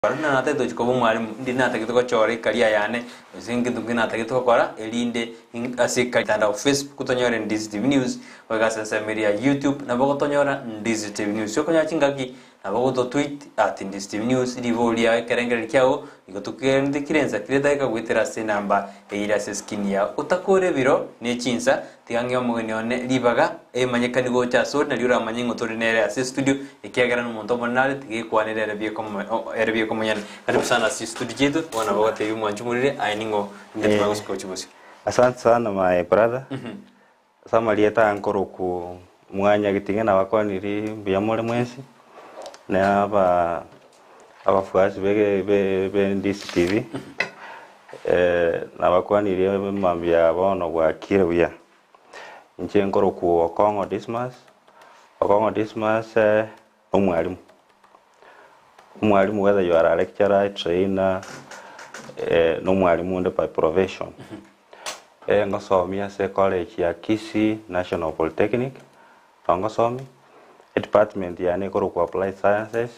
Barana nate dochikobo mwalimu ndi nate kitoko chore kalia yane zingi dungi nate kitoko kora elinde asika tanda Facebook kutonyora Ndizi TV News wagasa sameria YouTube na bako tonyora Ndizi TV News yoko nyachingaki na bako to tweet @Ndizi TV News divolia kerengere kyao ikotukende kirenza kireta ikagwitera se namba eira se skin ya utakore biro ne chinsa tigange omugeni one libaga manyekani gocha so na liura manyengo torinere ase studio ikiagera no monto monale tigikwanira erebye komonyana karibu sana si studio jetu wana bawate yu mwanjumurire ainingo ndeti magos coach. Asante sana my brother. Sama lieta ankoro ku mwanya gitingena bakoniri byamore mwensi na abafuasi be Ndizi TV na bakwaniri mambya bono bwa kirebuya nje nkoro ku Okong'O Dismas. Okong'O Dismas umwalimu whether you are a lecturer, trainer, no mwalimu nde by profession. Ngosomia se college ya Kisii National Polytechnic. Ngosomi department ya nekoro ku applied sciences.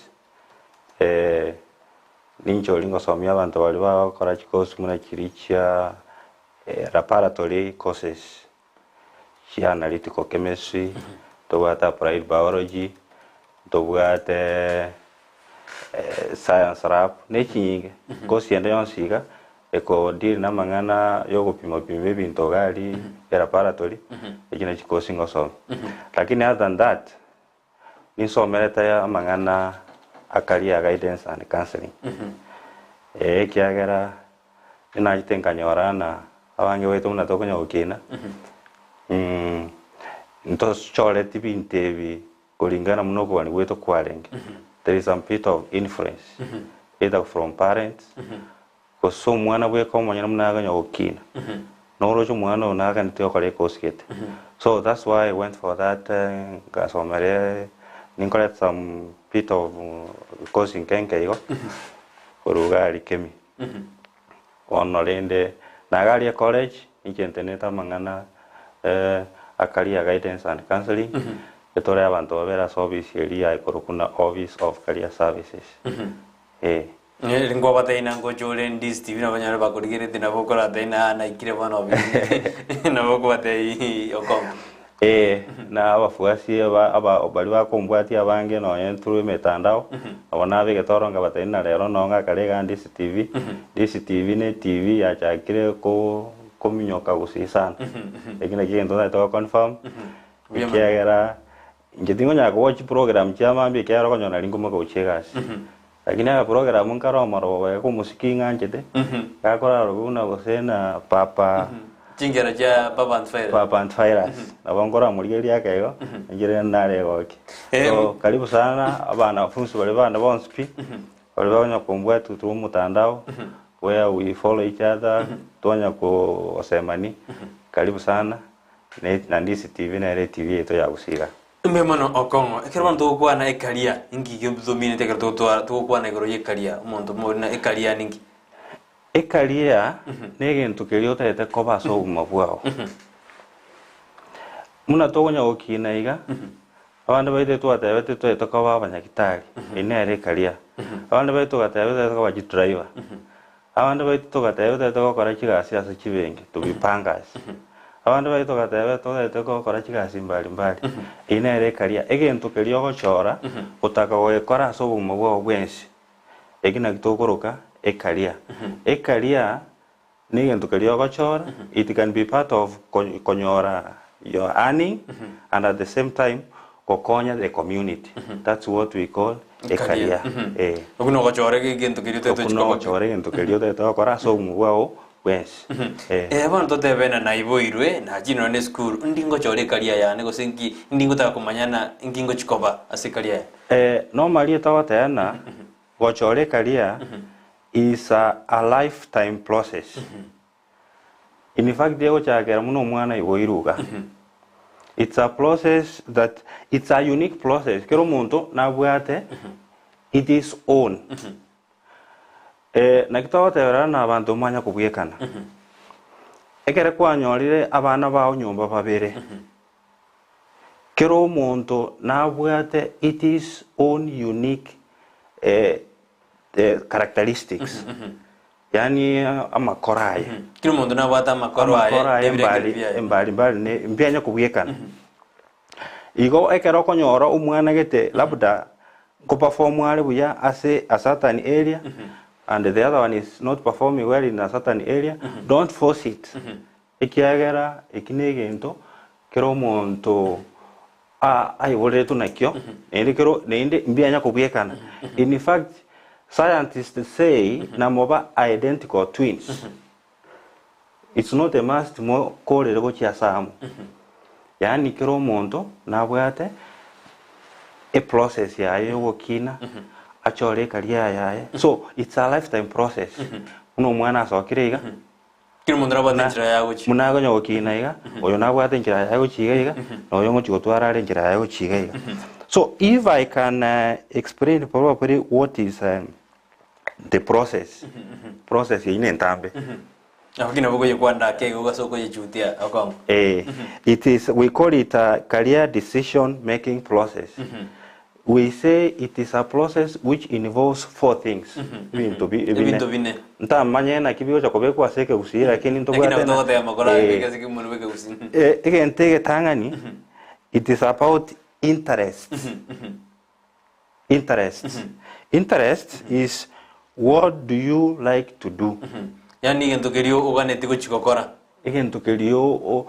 Nincho ngosomia abantu bali bakora course muna kiricha laboratory courses. Analytical chemistry, applied biology, science lab, nechi kosi ende yonsiga eko deal na mangana yogo pima binto gali laboratory ejina chikosi ngoso. Lakini other than that nisomeleta ya mangana career guidance and counseling. Kiagera inajitenganyorana abange wetu munatokonya ukina. Ntos chole tibi intevi kulingana mnoko wani weto kwalengi. There is some bit of influence either from parents ko so mwana we ko mwana mnaga nyokina no rojo mwana unaga ntio kale koskete. So that's why I went for that gasomere ninkolet some bit of course in Kenkeigo kurugali kemi onolende nagali college inkenteneta mangana a career guidance and counseling. Etore abantu babera service area ikorokuna office of career services. Lingwa bataina ngojole Ndizi TV na banyara bakurigire dina bokora daina na ikire bana obi na boko batai Okong'o. Na abafuasi aba bali bakombwati abange no yentru metandao abona bigetoronga bataina rero nonga karega Ndizi TV. Ndizi TV ne TV ya chakire ko kominyoka gusisana. Ekina kigendo to confirm. Kiagera ngetingo nya watch program chama mbi kyaro konyona linguma ko chegas. Lakini ya program nkaro maro wa ko musiki nganjete. Kakora ruguna gosena papa chingera cha papa and virus. Abangora muri yake yo ngire nare goki. So karibu sana abana funsu bale bana bonspi. Bale banya kombwa tutu mutandao where we follow each other tuanya ko semani. Karibu sana na Ndizi TV na TV yetu ya usiga. Memano Okong'o ekirban to kwa na ekalia ingi gyodomine tekerto to kwa na igoro yekalia umuntu mona ekalia ningi ekalia negentu keliota ete koba so mabwao muna togonya okina iga abandi baite to atebete to etokoba abanyakitari ine ekalia abandi baite to atebete to baji driver abandi baite to atebete to gukora kigasi ase kibenge to bipangas abandi baito gatebe to gukora kigasi mbali ine ekalia egento kelio gochora utaka gukora so bumwe bwensi egina gitokoroka ekalia ni egento kelio gochora it can be part of konyora your earning and at the same time kokonya the community. That's what we call ekalia. Okuno gochora egento kelio to gukora so bumwe Wes. Abantu tebena na iboirwe na jino ne school ndingo chore kalia yane gosengi ndingo ta kumanyana ngingo chikoba asikalia. Normally tawatena gochore kalia is a lifetime process. In fact dego chagera muno mwana iboiruga. It's a process that it's a unique process. Kero muntu na bwate it is own. Nakitawatera na abantu manya kubwekana. Ekere kwanyorire abana bawo nyumba babere. Kero muntu nabwate it is own unique characteristics yani amakora aye kila mundu nabwata amakoro aye embali ne mbianya kubwekana igo ekero konyora umwana gete labda ko perform wale buya ase a certain area and the other one is not performing well in a certain area don't force it ekiagera ekinegento kero monto ai wole tunakyo ende kero nende mbianya kubwekana in fact scientists say namoba identical twins it's not a must mo kolere go chiasamu yani kero monto nabwate a process yayo gokina achore career yaye so it's a lifetime process uno mwana asokirega kiro mundu nabwate njira yago chi munago nyokina iga oyo nabwate njira yago chiga iga noyo ngo chigotwara ari njira yago chiga iga so if I can explain properly what is the process ine ntambe akina bogo yekwanda kego gasoko yechutia Okong'o it is we call it a career decision making process we say it is a process which involves 4 things bintu bine ntamanye na kibyo cha kobekwa seke usira lakini ntobwa tena akina ndo makora bigaziki mundu beke usini egentege tangani it is about interest is what do you like to do yani gento kerio oganeti gochikokora egento kerio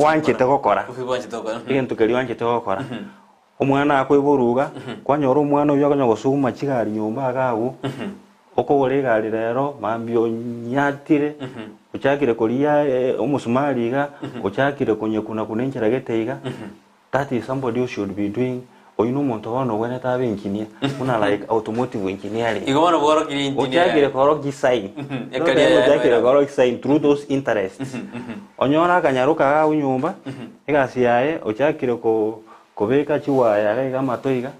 wanchete gokora egento kerio wanchete gokora omwana akweburuga kwanyora omwana oyo akanya gosuma chigari nyumba agagu okogore gari rero mambio nyatire uchakire koria omusumaliga uchakire kunyekuna kunenchera geteiga that is somebody who should be doing oyino muntu wono wena tabe engineer una like automotive engineering igobana boro kiri engineer uchakire koro design uchakire koro design through those interests onyora kanyaruka ga unyumba igasi yae uchakire kobeka chiwaya ga matoiga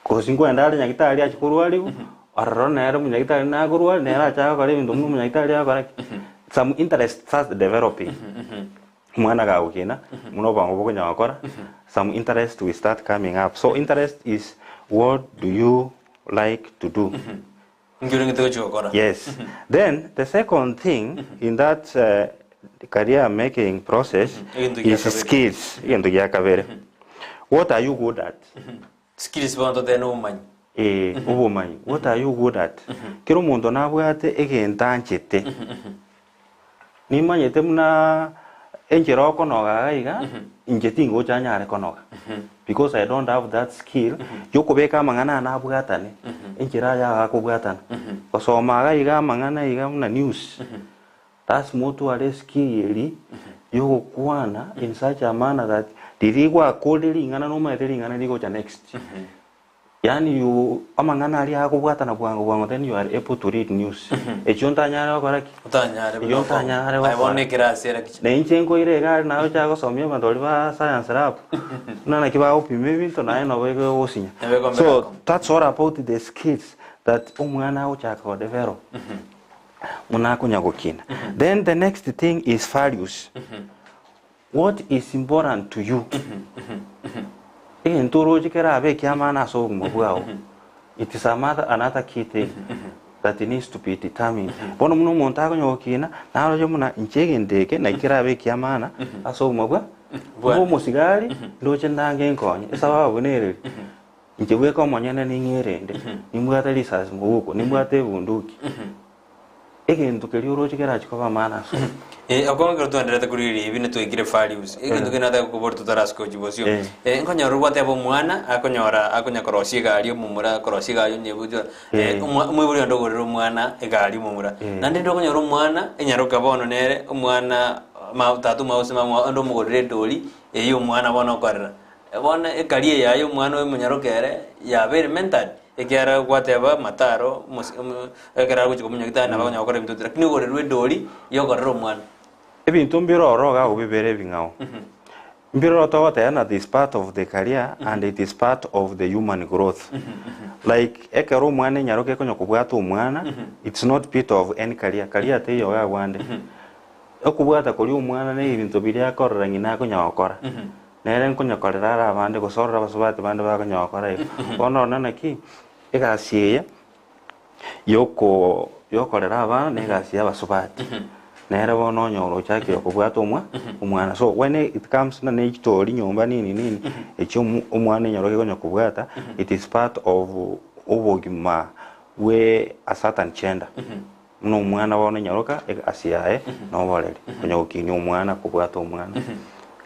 ko 50 nyagitari achikurwaliu arro nero munyagitari na kurwali nera cha kare bintu munyagitari akora some interest starts developing mwana ga ukina muno bango boko nyakora some interest will start coming up so interest is what do you like to do yes then the second thing in that career making process is skills into yakavere what are you good at skills bondo deno umany ubumanyi what are you good at kiro muntu nabwate egentanchete nimanyete muna enjero konoga iga injetingo chanyare konoga because I don't have that skill yokobeka mangana nabwatane enjira ya kubwatana kosoma iga mangana iga muna news that's moto are skill yoko kwana in such a manner that dirigwa kodeli ngana no maiteli ngana digo cha next yani you amangana ali akubwatana bwango then you are able to read news echonta nyara koraki utanyare I want class era kichi na inchengo ire ga na cha go somia bandoli ba science lab na kiba opime binto na eno bego osinya so that's all about the skills that umwana ucha ko develop munakunya gokina then the next thing is values what is important to you entoro jikera abe kiamana so mubwao it is another key thing that needs to be determined bono muno montago nyokina nalo je muna inchege ndeke na ikira abe kiamana aso mubwa bo musigari loche ndange nkonye sababu nere inchebwe ko monyene ningerende nimbwata lisas mubuko nimbwate bunduki egento keliro jikera chikoba mana so Okong'o kero tuendelete kuriri ibine twikire values egento kinatha kuborto tarasko jibosio nkonyora rwate abo mwana akonya korosie gari omumura korosie gari nyebujo mwiburi ndogorero mwana egari omumura nande ndokonyora mwana enyaruka bono nere omwana tatu mause mamwa ndo mugorere doli eyo mwana bono okorera bona ekari yayo mwana we munyarukere ya very mental ekiara gwateba mataro ekara guchiko munyagitana bakonya okora bintu lakini gorerwe doli yokorero mwana ebintu mbiro ga ubibere bingao mbiro to wata this part of the career and it is part of the human growth like ekero mwana nyaroke konyo kubwata umwana it's not part of any career te yo ga gwande okubwata kuri umwana ne ibintu biri akorera ngina konyakora nere nkonyakorera abande gosorera basubate bande bakonyakora ono nana ki egasi yoko rera abana negasi abasubati nera bono nyoro chakira kubwata umwana. So when it comes na nechitori nyumba nini ekyo umwana nyoro kegonya kubwata, it is part of obogima we a certain gender. No umwana bono nyoroka asiae no borere konya gukini umwana kubwata umwana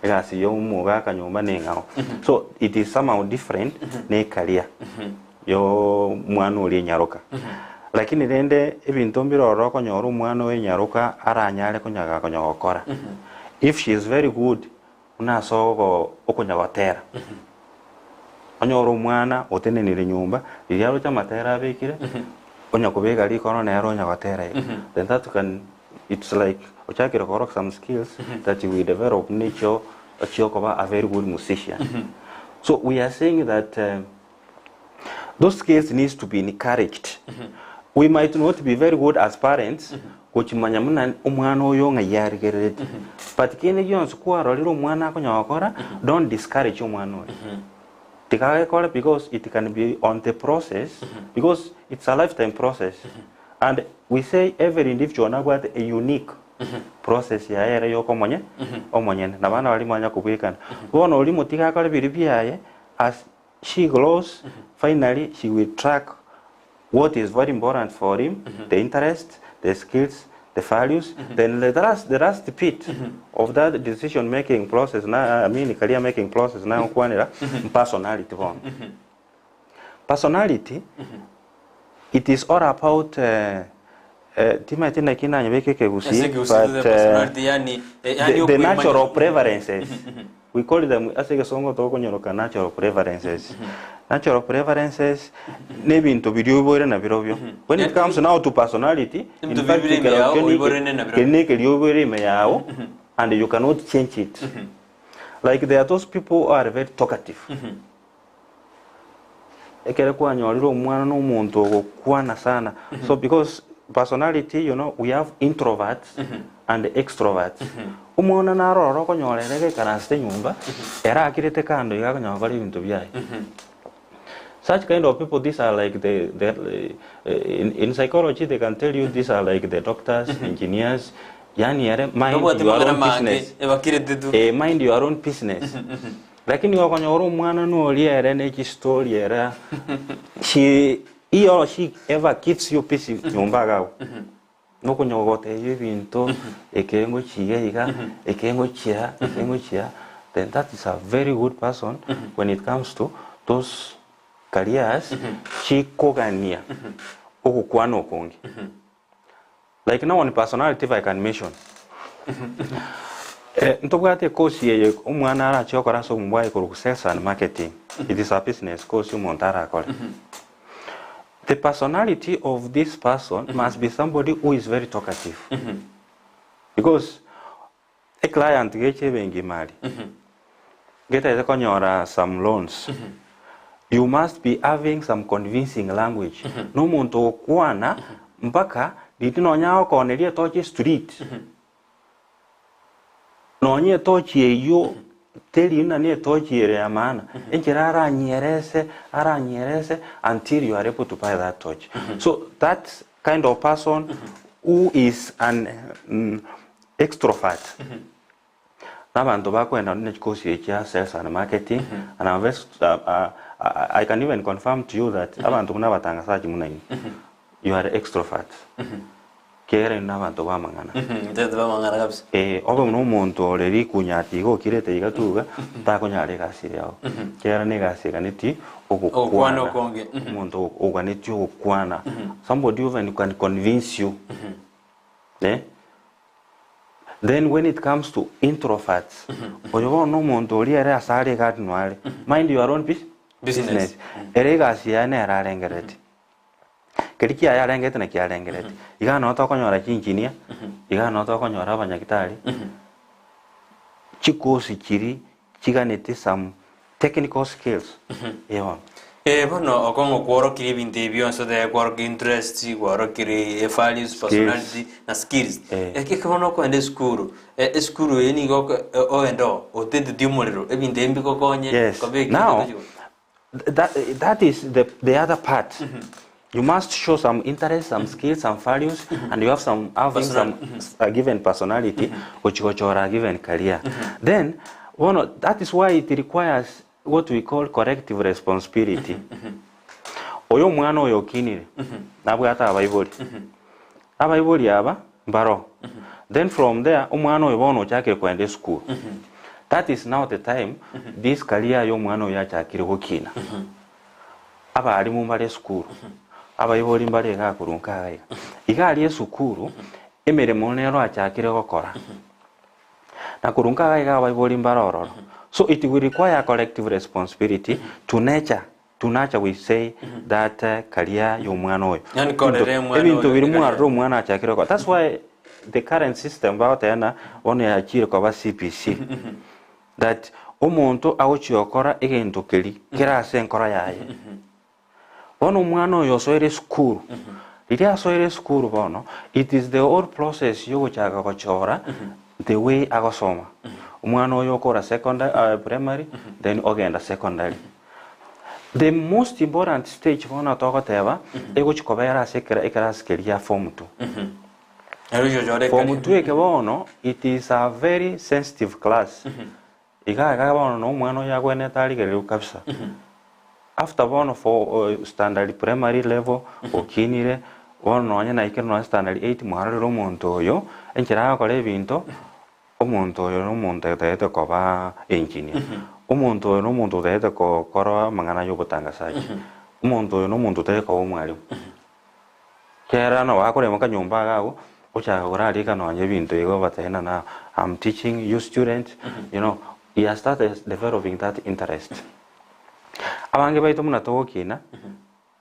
egasi yo umuga kanyumba nengao. So it is somehow different ne career yo mwana uri nyaroka. Lakini rende ebintu mbiroro konyora umwana we nyaroka aranyare konyaga konyagokora. If she is very good unasogo okonyagotera onyora umwana otenenire nyumba iryaro chamatera abekire onyakubega rikono nero nyagotera. Then that can, it's like ochakira korok some skills that you will develop nature achiokoba a very good musician. So we are saying that those skills needs to be encouraged. We might not be very good as parents, kuchimanya muna umwana oyo ngayarigerete. But kene yonse kwaroriro umwana akonyakora, don't discourage umwana oyo. Tikagekora because it can be on the process, because it's a lifetime process. And we say every individual has a unique process ya ere yo komonye omonye na bana bali mwanya kubikana. Bono oli mutika kale biribiaye, as she grows, finally she will track what is very important for him, the interest, the skills, the values, then the last bit of that decision making process, career making process, now personality. Personality, it is all about the natural preferences. We call them natural preferences. Natural preferences, when it comes now to personality, in fact, and you cannot change it. Like there are those people who are very talkative. So because personality, you know, we have introverts and extroverts. Such kind of people, these are like in psychology, they can tell you these are like the doctors, engineers. Mind your own business. Mind your own business. Lakini wakanyoro mwana no liere neki story era. He or she ever keeps you busy nyumba gao. No konyogote yibinto ekengo chiga ekengo chia. Then that is a very good person when it comes to those careers. Chikogania okukwano kongi. Like now on personality I can mention. Ntobwate course ye umwana ara chokora so mbwa ko sales and marketing. It is a business course montara akole. The personality of this person must be somebody who is very talkative. Because a client gets mali. Get a some loans. You must be having some convincing language. No monto kwana mpaka ditino nyao konelia tochi street. No nye tochi yo tell you na tochi ere amana. Enchera ara nyerese until you are able to buy that torch. So that kind of person who is an extrovert. Nabantu bakwenda n'ekikosi ekya sales and marketing, and I can even confirm to you that abantu kunabatanga saji munanyi. You are extrovert. Kere n'abantu bamangana. Bamangana kabisa. Obo n'omuntu oleri kunyati go kirete igatuga takonyale gasire yawo. Kera negasi kaniti okukwana konge. Umuntu oganiti okukwana. Somebody even can convince you. Then when it comes to introverts, mind your own business. Eregasi ya ne ararengerete. Keriki ya arengete na kiarengerete. Iga no to konyora engineer, iga no to konyora abanyagitari. Chikosi kiri chiganete some technical skills. Bono Okong'o kworo kiri binte bionso de kworo interest, kworo kiri values, personality na skills. Kikono ko ende skuru. Skuru eni go oendo otete diomolero. Ebinte mbiko konye yes. Now that is the other part. You must show some interest, some skills, some values, and you have some a given personality, which Gochora a given career. Then, that is why it requires what we call corrective responsibility. Oyo mwana oyo kinire, nabwata abayiboli. Abayiboli aba mbaro. Then from there, umwana oyo bono chake kwende school. That is now the time this career yo mwana oyo achakire gukina. Aba ali mu mbale school. Abayiboli mbale ga kurunka aya. Igali esukuru emeremo nero achakire gukora. Na kurunka aya abayiboli mbarororo. So it will require collective responsibility to nurture. We say that career yo mwana oyo. Ebintu biri mu mwana achakire gukora. That's why the current system about ena one achire kwa CPC. That omuntu awochiyokora egento kira senkora yaye. Bono mwana oyo soire school. Liria soire school bono, it is the whole process yo chaga Gochora the way agosoma. Mwana oyo okora secondary primary then ogenda secondary. The most important stage bono tokoteba egochikobera sekera ekera form 2. Form 2 eke bono it is a very sensitive class. Iga bono no mwana oyo agwene tali gereru kabisa. After bono for standard primary level okinire bono nya na ikeno standard 8 mwarero omuntu oyo enchira akora ebinto omuntu oyo no muntu tete koba engineer. Omuntu oyo no muntu tete kokora mangana yo butangasaji. Omuntu oyo no muntu tete ko mwalimu. Kera no akore mu kanyumba gago ocha orali kano anye bintu ego batena na I'm teaching you students, you know, he has started developing that interest. Abange baito muna tokina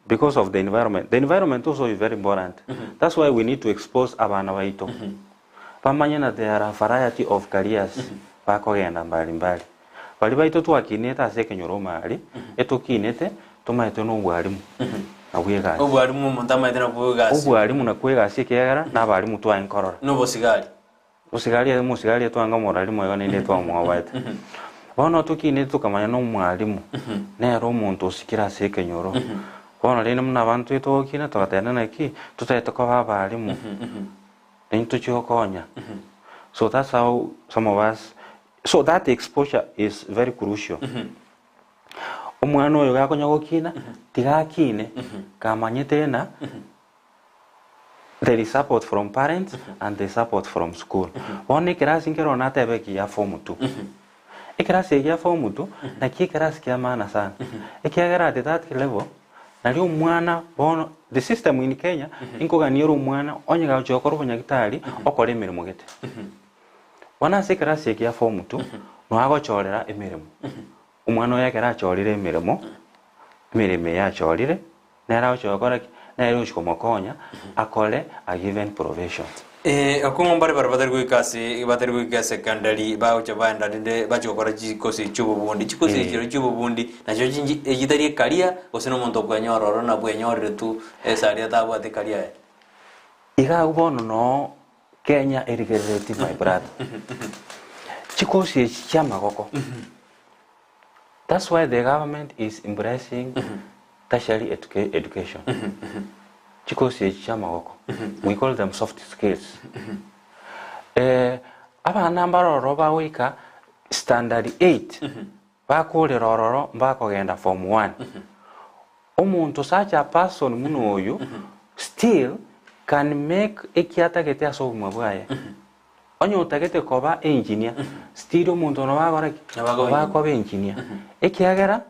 because of the environment. The environment also is very important. That's why we need to expose abana baito. Pamanyana there are a variety of careers bakogenda mbali. Bali baito twakineta asekenyoro mali etokinete tomaito no bwalimu. Abwega. Obwalimu mutamaite na bwega. Obwalimu na kwega sikegara nabalimu twa enkorora. No bosigari. Musigali twanga moralimu yo nende twa mwawata. Bono tukinete tukamanya no mwalimu. Nero omuntu osikira sekenyoro. Bono lene muna abantu etokina twatena naki tutaita kwa abalimu. Into chiokonya. So that's how some of us. So that exposure is very crucial. Omwana oyo gakonya gokina tigakine kamanyete na there is support from parents and the support from school. One class ngero na tebe ki ya form 2. Class ya form 2 na ki class kia maana sana. Ikiagera at that level na leo mwana bono the system in Kenya inko ganiro mwana onyaga chokoro kunya gitari okore emirimo gete. Wana se class ya form 2 no agochorera emirimo. Umwana oyo yakera achorire emirimo yachorire nera ochokora nera ochikomokonya akole a given profession. Okong'o mbare batari gwika secondary baocha banda ndende bachokora chikosi chububundi chiro chububundi nacho ejitari career osino monto kwenyororo na bwenyorire tu esaria tabwate career. Iga ubono no Kenya erigereti my brother. Chikosi chamagoko. That's why the government is embracing tertiary education. Chikosi chamagoko. We call them soft skills. Aba nambaro roba wika standard 8. Bakole rororo bakogenda form 1. Omuntu such a person muno oyo still can make ekiata gete aso mabwaye. Onyo utagete koba engineer still omuntu no bakoba engineer. Ekiagera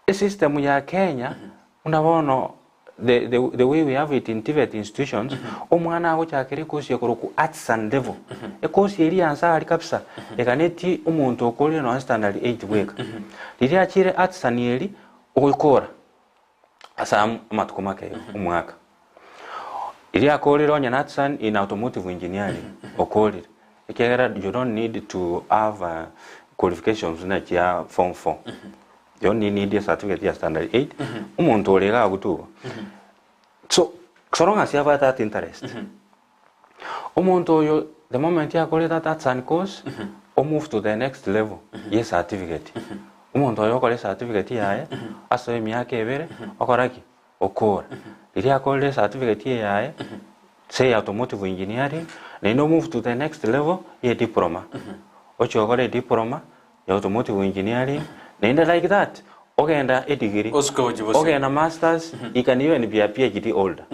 the system ya Kenya unabono the way we have it in TVET institutions omwana ago chakere kosi ekoroku arts and level ekosi eri ansa ali kapsa ekaneti omuntu okole no standard 8 weka liri achire arts and eri okora asa matukomake omwaka iri akolero onya arts and in automotive engineering okolero ekera you don't need to have qualifications na ya form 4. You only need a certificate ya standard 8. Umuntu olega agutuba. So long as you have that interest. Umuntu oyo the moment you collect that arts and course, or move to the next level, yes certificate. umuntu oyo okore certificate yaye aso emyaka ebere okoraki okora iri akore certificate yaye say automotive engineering then move to the next level ye diploma ocho okore diploma ya automotive engineering then like that ogenda a degree ogenda masters you can even be a PhD holder.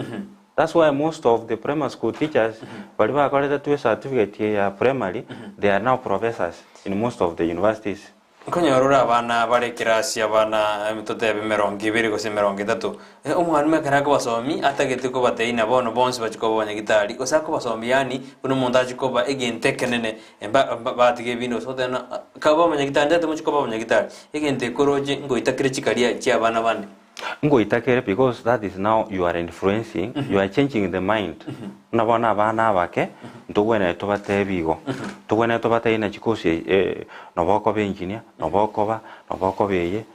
That's why most of the primary school teachers bali bakoleta tu certificate ya primary they are now professors in most of the universities. Konyorura abana bari kirasi abana mitote bimerongi biri gose merongi 3 umwana mekara ko basomi atagete ko bateina bono bonse bachiko bonya gitari osako basomi yani uno mondaji ko ba egente kenene batige bino so tena ka bonya gitari ndate muchiko bonya gitari egente koroje ngo itakire chikaria chi abana bande ngo itakire because that is now you are influencing you are changing the mind nabona abana bake ndogwene to batebigo tugwene to bateina chikosi noboko be engineer noboko beye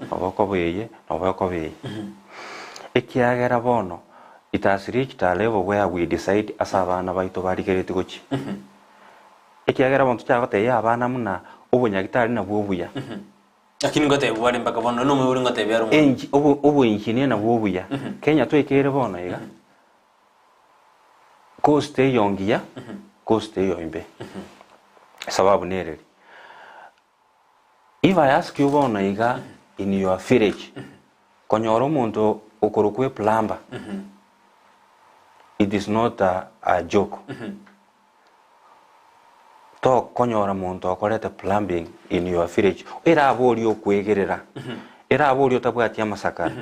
ekiagera bono it has reached a level where we decide as abana baito barigerete gochi ekiagera bonto chagote ya abana muna obunyagitari na bwobuya lakini ngote bwari mpaka bono no muri ngote byaro obu engineer na bwobuya Kenya twekere bono iga coste yongia coste yoimbe sababu nereri if I ask you bono iga in your village konyoro muntu okorokwe plumber it is not a joke to konyora muntu okorete plumbing in your village era abori okwegerera era abori otabwatia masakara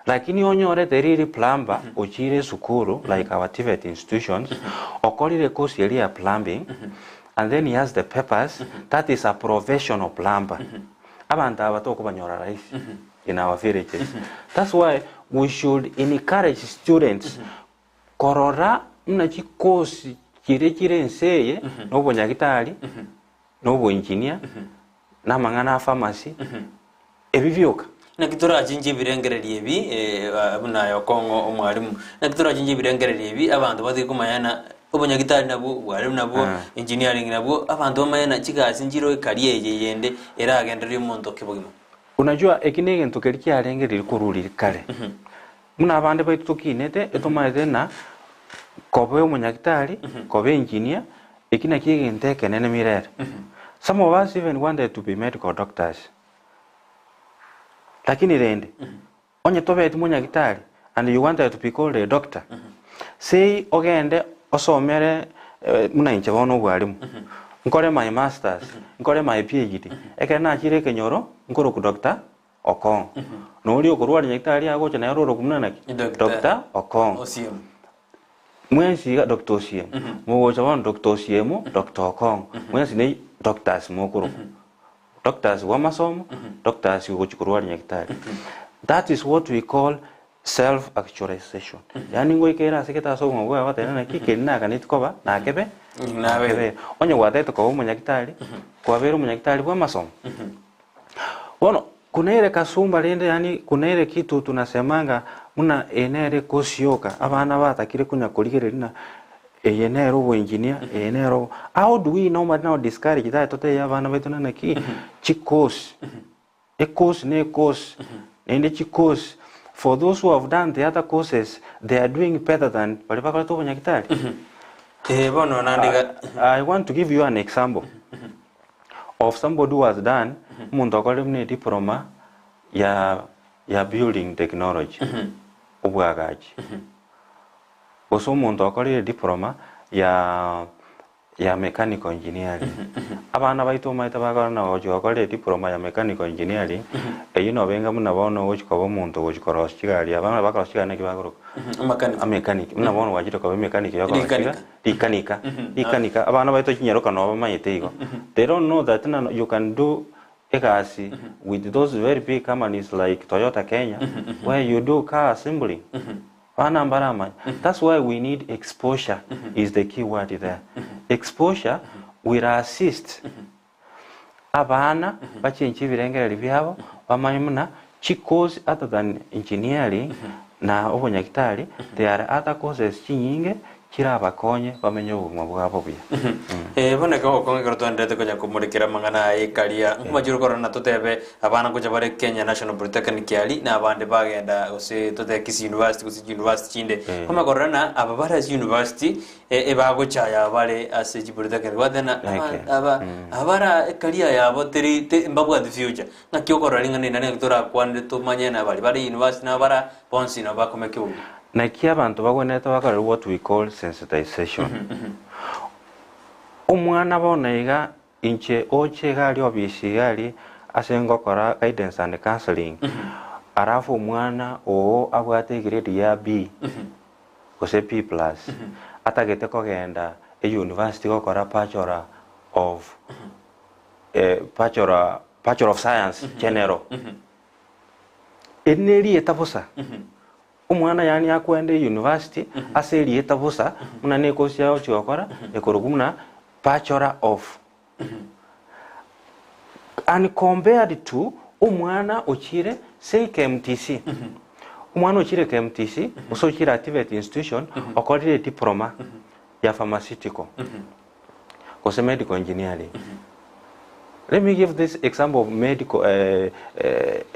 lakini onyorete riri plumber ochire sukuru like our TVET institutions okorire course ya plumbing and then he has the papers that is a professional plumber abantu abatoko banyora raisi in our villages. That's why we should encourage students korora mnachi course kire nseye nobo nyagitari nobo engineer na mangana pharmacy ebivyoka na kitura jinje birengererie bi abuna Okong'o omwalimu na kitura jinje birengererie bi abantu bazi kumayana obonyagitari nabo bwari nabo engineering nabo abantu bamayana kigazi njiro kariye yende era agenderie umuntu kibugima. Unajua ekinege ntokeriki arengeri kururi kare muna abande baitu tokinete etomaete na kobe umunyagitari kobe engineer ekina kige nteke nene mirere some of us even wanted to be medical doctors lakini rende onye tobe umunyagitari and you wanted to be called a doctor say ogende osomere muna inche bono bwarimu nkore my masters nkore my PhD ekena chire kenyoro nkoro ku Dr. Okong'o nori okorwari nyagitari agocha na roro kumuna Dr. Okong'o mwensi ga Dr. Osiem mugocha wan Dr. Osiem Dr. Okong'o mwensi nei doctors mokoro doctors wa masomo doctors ugochikorwari nyagitari that is what we call self actualization yani ngoikera seketa so ngwa watena na kikena kanit koba na kebe onye wateto ko umunyagitari kwa bero umunyagitari kwa masomo Bueno, kuna ile kasumba lende yani kuna ile kitu tunasemanga muna enere kosioka abana batakire kunya kurigerina enero wo engineer enero how do we now discourage that tote abana betuna na ki chikos ne course ende chikos for those who have done the other courses they are doing better than balipaka to bunyagitari bono nandiga I want to give you an example of somebody who has done muntu akolemne diploma ya building technology obwagaji oso muntu akolere diploma ya mechanical engineering abana baito maita bagana ojo akolere diploma ya mechanical engineering eyino benga muna bono ochikobo muntu ochikoro chigari abana bakoro chigane kibagoro mechanic muna bono wajito ko mechanic yako ikanika abana baito kinyeroka no bamayite igo they don't know that you can do ekasi with those very big companies like Toyota Kenya where you do car assembly that's why we need exposure is the key word there exposure will assist abana bachenchi birengera byabo bamanyumuna chikos other than engineering na obonyagitari there are other courses chinyinge kira bakonye bamenye ubuguma bwabo buya. Bone ko Okong'o twendete kunya kumurikira mangana ikaria kumajuru korana tutebe abana kuja bare Kenya National Polytechnic yali na abande bagenda ose tote Kisii University chinde kuma korana ababara university ebagochaya bare ase Polytechnic wadena abara ikaria yabo teri mbabwa the future ngakyo koralinga ni nani kutora kwande tumanye na bare university na bara ponsi na bakomekyo na kia abantu bagwenete bakara what we call sensitization. Umwana bonaiga inche oche gali obisi gali asengo kora guidance and counseling. Arafu umwana o abwate grade ya B ose P+. Atagete kogenda university kora bachelor of science general. Eneri etabusa. Umwana yani akwende university aseri etabusa muna nekosi yao chokora ekorugumna bachelor of. And compared to umwana ochire say KMTC. Umwana ochire KMTC uso ochire activate institution okorire diploma ya pharmaceutical kose medical engineering. Let me give this example of medical a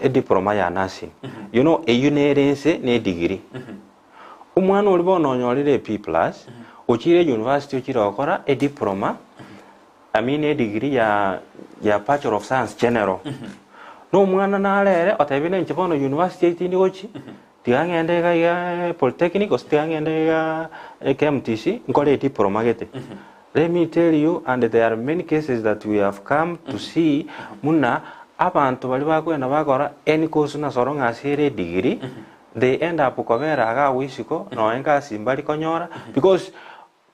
diploma ya nursing. You know, a university ne degree. Umwana olibo nonyorire P+, ochire university ochire okora a diploma, I mean a degree ya Bachelor of Science General. No umwana nalere otebine nchibono university itini ochi tiangende ga Polytechnic ostiangende ga KMTC ngore diploma gete. Let me tell you, and there are many cases that we have come to see, muna abantu bali bakwenda bakora any course na soronga asire degree, they end up kobera aga wisiko no enga simbali konyora because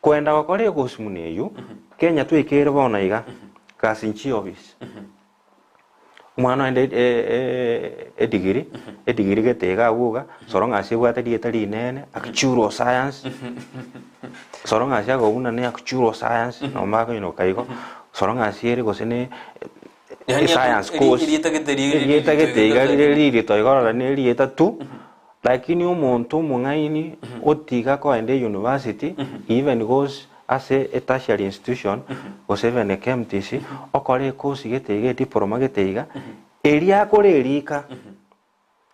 kwenda bakore course muneyu Kenya tu ikere bona iga kasinchi office. Mwana ende degree getega uga soronga asibwate dietali nene actual science. Soronga asia go una ne actual science no mago ino kaigo soronga asiere go sene science course irieta getega liri to igora ne rieta tu lakini umuntu mungaini otiga ko ende university even goes as a tertiary institution go seven KMTC okore course getega diploma getega eria kore erika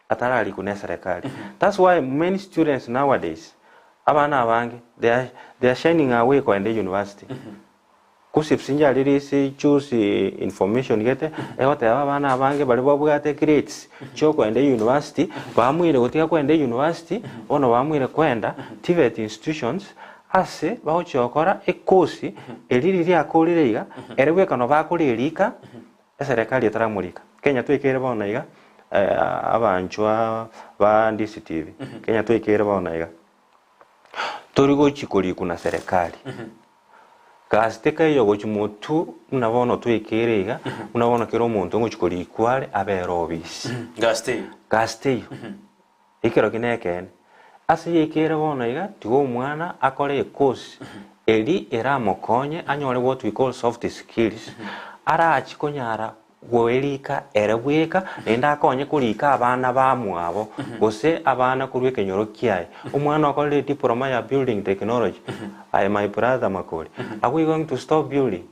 atarali kuna serikali. That's why many students nowadays abana abange they are shining away ko ende university. Kusipsinja lirisi choose information gete egote abana abange bali babwate grades choko ende university bamwire gotika ko ende university ono bamwire kwenda TVET institutions ase baochokora ekosi eliri ria koliriga erewe kano bakolirika eserikali etaramurika. Kenya twekere bona iga abanchwa ba Ndizi TV. Kenya twekere bona iga torigo chikori kuna serikali. Gasteka yo gochimutu unabono twekeriga unabono kero muntu ngo chikori kwale abero obisi. Gaste. Ikero kineken. Ase yekere bona iga tigo umwana akore course eli era mokonye anyore what we call soft skills. Ara achikonyara goerika erebweka enda akonye kurika abana bamwabo gose abana kurweke nyoro kiaye umwana akole diploma ya building technology. My brother makori are we going to stop building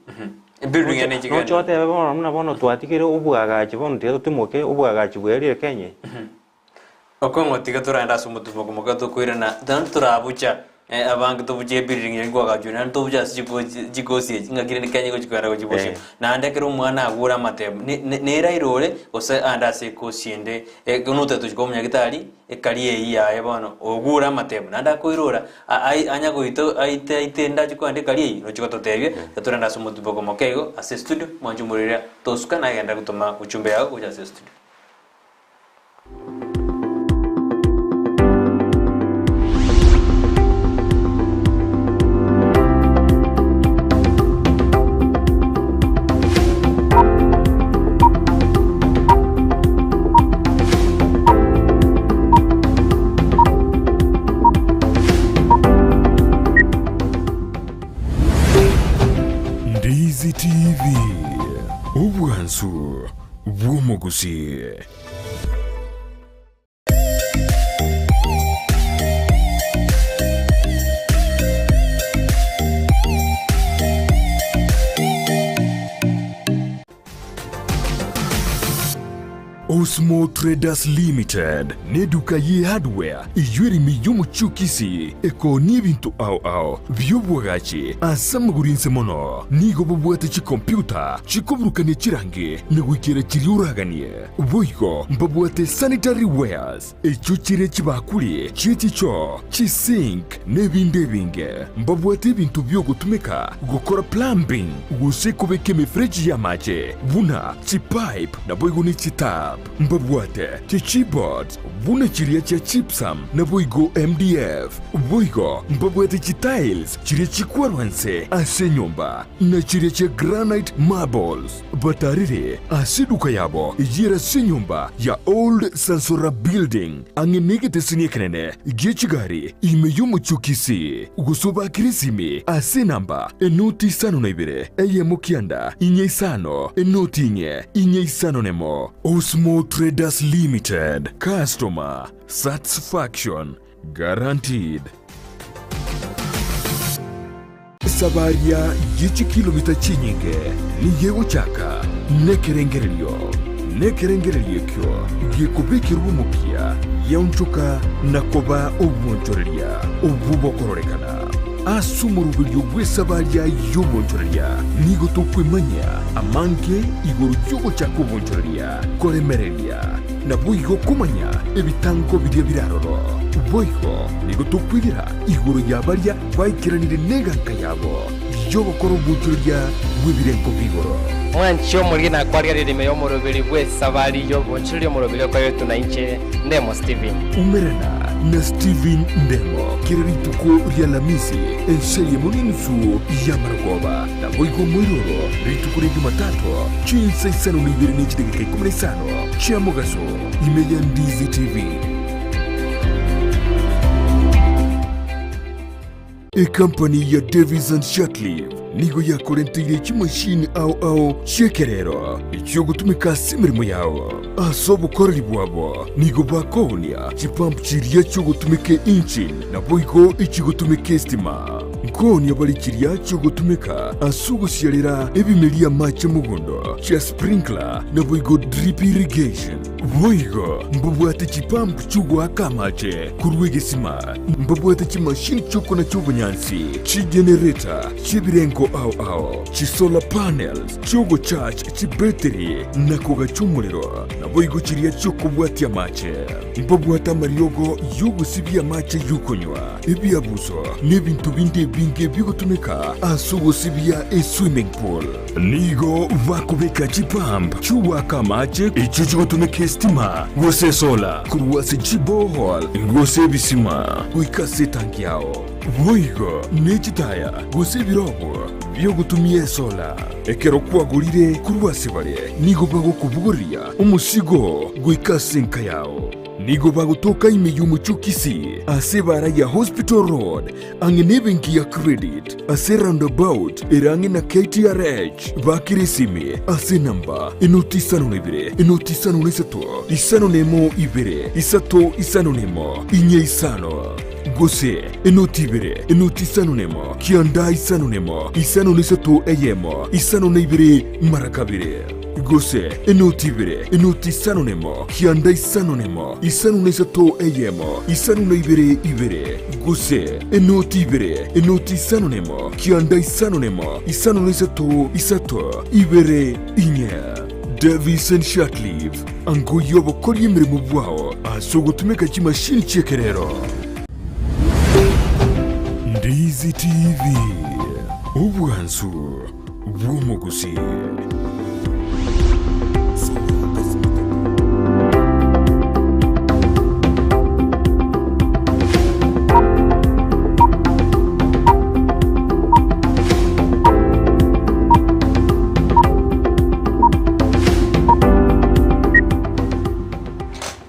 energy no chote bona muna bono twatikire ubwagachi bono tero timoke ubwagachi bwerire Kenya Okong'o tiga turenda sumutu mokomoka tukwirana dan turabucha abantu tubuje building yengo agajuna tubuja jikosi ngakire Kenya gochikwara gojiboshe na ndekero umwana agura matemu nera irore ose anda se kosiende gonote tujikomnya gitari ekariye yaye bono ogura matemu nanda koirora anya goito aite ndaje kwande kariye no chikoto tebye turenda sumutu mokomokego ase studio mwanjumurira tosuka na yenda gutuma uchumbe yao uja ase studio. Ndizi TV Ubwansu Bw'Omugusi. Okong'O Traders Limited neduka ye hardware ijweri miyumu chukisi eko n'ibintu ao by'ubwagaci asamgurinse mono nigo bubwate chi computer chikoburukanye chirange negwikira chiriuraganie boigo mbabwate sanitary wares echo chire chibakuli chicho chisink n'ebindi binge mbabwate ibintu byo gutumika gukora plumbing gusekobeke mifreji ya mache buna chipipe na boigo ni chitab mbabwate chiboards buna chiria cha chipsam na boigo MDF boigo mbabwate chitiles chiria chikwarwanse ase nyumba na chiria cha granite marbles batarire asiduka yabo ijira se nyumba ya old Sansora building angenegete siniekenene gechigari imeyumu chukisi gusoba kirisimi ase namba enoti sano na ibere eye mukianda inye isano enoti inye isano nemo. Okong'o Traders Limited, customer satisfaction guaranteed. Sabaria yichi kilomita chinyinge ni yego chaka nekerengerelio kyo yekubekirwa umupia yaunchuka nakoba obwonchoreria obubokororekana asumurubiryo bw'esabaria y'obwonchoreria nigo tokwemanya amanke iguru cy'ugo cyako obwonchoreria koremereria nabwo igo kumanya ebitango birya biraroro boigo nigo tokwirira iguru yabarya bayikiranire neganka yabo yo bakora obwonchoreria bw'ebirengo bigoro mwancho muri na kwaria ririme yo murubiri bw'esabaria y'obwonchoreria murubiri ko yo tunaiche Ndemo Steven umerena na Steven Ndemo kirituko rya lamisi enseye munini su ya maragoba na boigo mwiroro rituko rya Jumatatu chinsa isano n'ibiri n'ikidegeka 15 cya mugaso imeya Ndizi TV. A company ya Davis and Shutleaf nigo yakorentire chimashini ao chekerero icho gutumika simirimo yao asobo korali bwabo nigo bakonia chipampu chiria cyo gutumike engine na boigo ichi gutumike stima nkoni abali chiria cyo gutumika asugusyalira ebimelia mache mugondo cha sprinkler na boigo drip irrigation boigo mbabwate chipampu chugwa kamache kurwegesima mbabwate chimashini choko na chobunyansi chi generator chibirengo ao chi solar panels chogo charge chi battery na koga chumuliro na boigo chiria choko bwati ya mache mbabwata mariogo yugo sibia mache yukonywa ebiabuso n'ebintu bindi binge bigutumika asugo sibia swimming pool nigo vakubeka chipamp chuwaka mache icho chigutumika stima gose solar kuruwase chibohol gose bisima wikase tanki yao boigo nechitaya gose birobo byo gutumie sola ekero kwagurire kurwase bare nigo bago kubuguria umusigo gwikasenka yao nigo bago toka imeyumu chukisi ase bara ya Hospital Road angenebenki ya credit ase roundabout erange na KTRH bakirisimi ase namba enotisano neseto isano nemo ibere isano nemo inye isano gose enoti sano nemo kianda isano nemo isano neseto eyemo isano neibere marakabire gose enoti sano nemo kianda isano nemo isano neseto eyemo isano neibere gose enoti sano nemo kianda isano nemo isano neseto isato ibere inye. Davis and Shutleaf ango yobo kori emeremo bwao asogotumeka chimashini chekerero. Ndizi TV ubwanzu bw'umuguzi.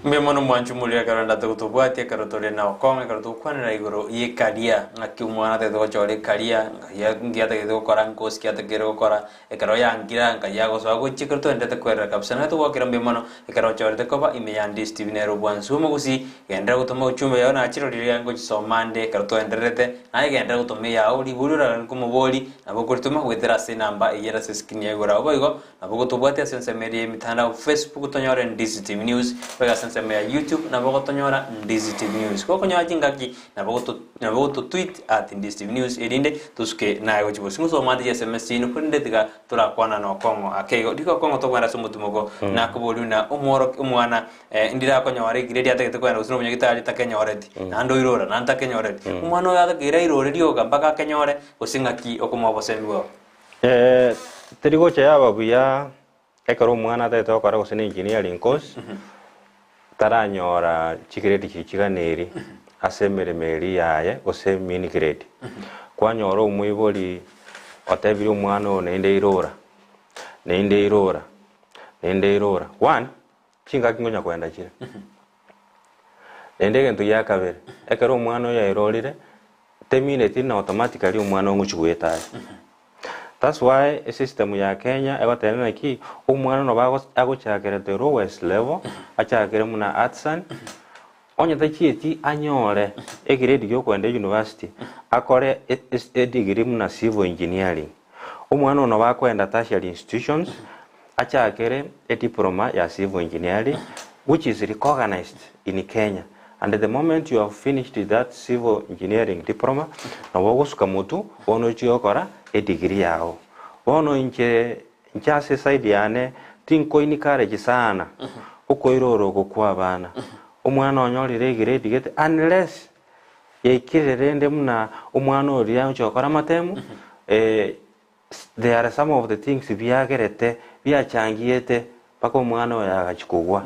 Mbemono mwanchu mulira karanda tukutubwatia karotore na Okong'o karotukwanira iguru yikaria ngaki umwana te gochore karia ngiata ke gukora nkosi kiata ke gukora ekaro yangira ngaya goswa guchikiro to ndete kwera kabisa na tugokira mbimono ekaro chore te koba ime ya Ndizi TV nero bwansu mugusi gendera gutuma uchumbe yao na chirori yango chisomande karoto enderete na gendera gutuma yao libulura nkumuboli nabo kurituma gwetera se namba iyera se screen yagora oboigo nabo gutubwatia sense media mitandao Facebook tonyore Ndizi TV news wega sense media YouTube nabo gutonyora Ndizi TV news ko konyo ajingaki nabo gutu tweet at Ndizi TV news edinde tusuke nayo chibusingo so mandi SMS ino kunde tiga turakwana no Okong'o akego diko Okong'o to kwara sumutumogo na kubuluna umoro umwana indira konyore grade yate kwenda usino munyagitari takenyoreti nando irora nanta kenyoreti umwana ya gira irore ryoga mpaka kenyore usingaki okumwa sembiwo terigo cha babuya ekaro umwana tete okora gusene engineering course taranyora chikireti chichiganeri asemere meri yaye gose mini grade kwanyora umwiboli otebiri umwana one nende irora one chinga kingonya kwenda chire nende gento ya kabere ekero umwana ya irorire terminate na automatically umwana onguchugweta. That's why a system ya Kenya egotenena ki umwana no bago agochakere the lowest level achakere muna artisan onye tachieti anyore grade yo kwenda university akore a degree muna civil engineering umwana no bakwenda tertiary institutions achakere a diploma ya civil engineering which is recognized in Kenya. And at the moment you have finished that civil engineering diploma, na wagosuka mutu ono chiokora a degree yao. Ono inche side yane tinko inikare sana. Uko iroro kukua bana. Umwana onyolire grade get unless yekirerende muna umwana ori chokora matemu there are some of the things biagerete biachangiete paka umwana yagachikugwa.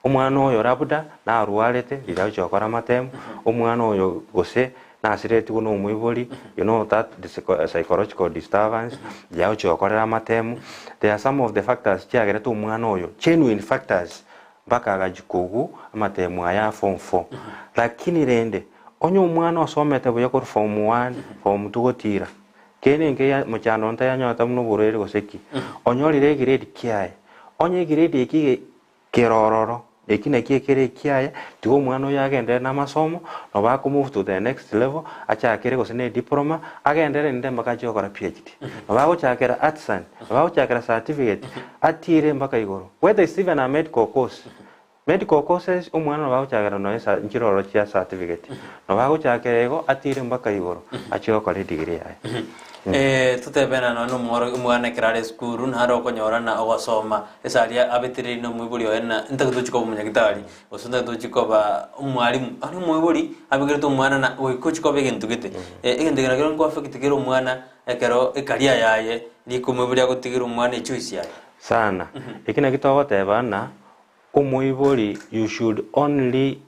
Umwana oyo rabuda na arwarete rira chokora matemu umwana oyo gose na asireti kuno umwiboli you know that the psychological disturbance ya chokora matemu. There are some of the factors chiagerete umwana oyo genuine factors baka agajikugu amatemu aya form 4 lakini rende onyo umwana osomete buya ko form 1 form 2 gotira kene nke ya muchano nta yanyota muno burere goseki onyorire grade kiaye onye grade iki kerororo ekina kiekere kiaye tigo mwana yagende na masomo no ba ko move to the next level achakere gosene diploma agendere nde makacho kora PhD no ba go chakera artisan no ba go chakera certificate atire mpaka igoro whether it's even a medical courses umwana no ba go chakera no esa njiroro chia certificate no ba go chakera ego atire mpaka igoro achio kora degree yaye tutebena no mwana kirare skuru naro konyora na ogasoma esaria abetire no mwiburi ona ntakutuchiko munyagitari osunda tuchikoba umwalimu ari mwiburi abigirito umwana na oikochiko begentugite egendegera kero ngo affect kero umwana ekero ekaria yaye ni kumwiburi agotigira umwana choice yaye sana ekina kitogo tebana umwiburi you should only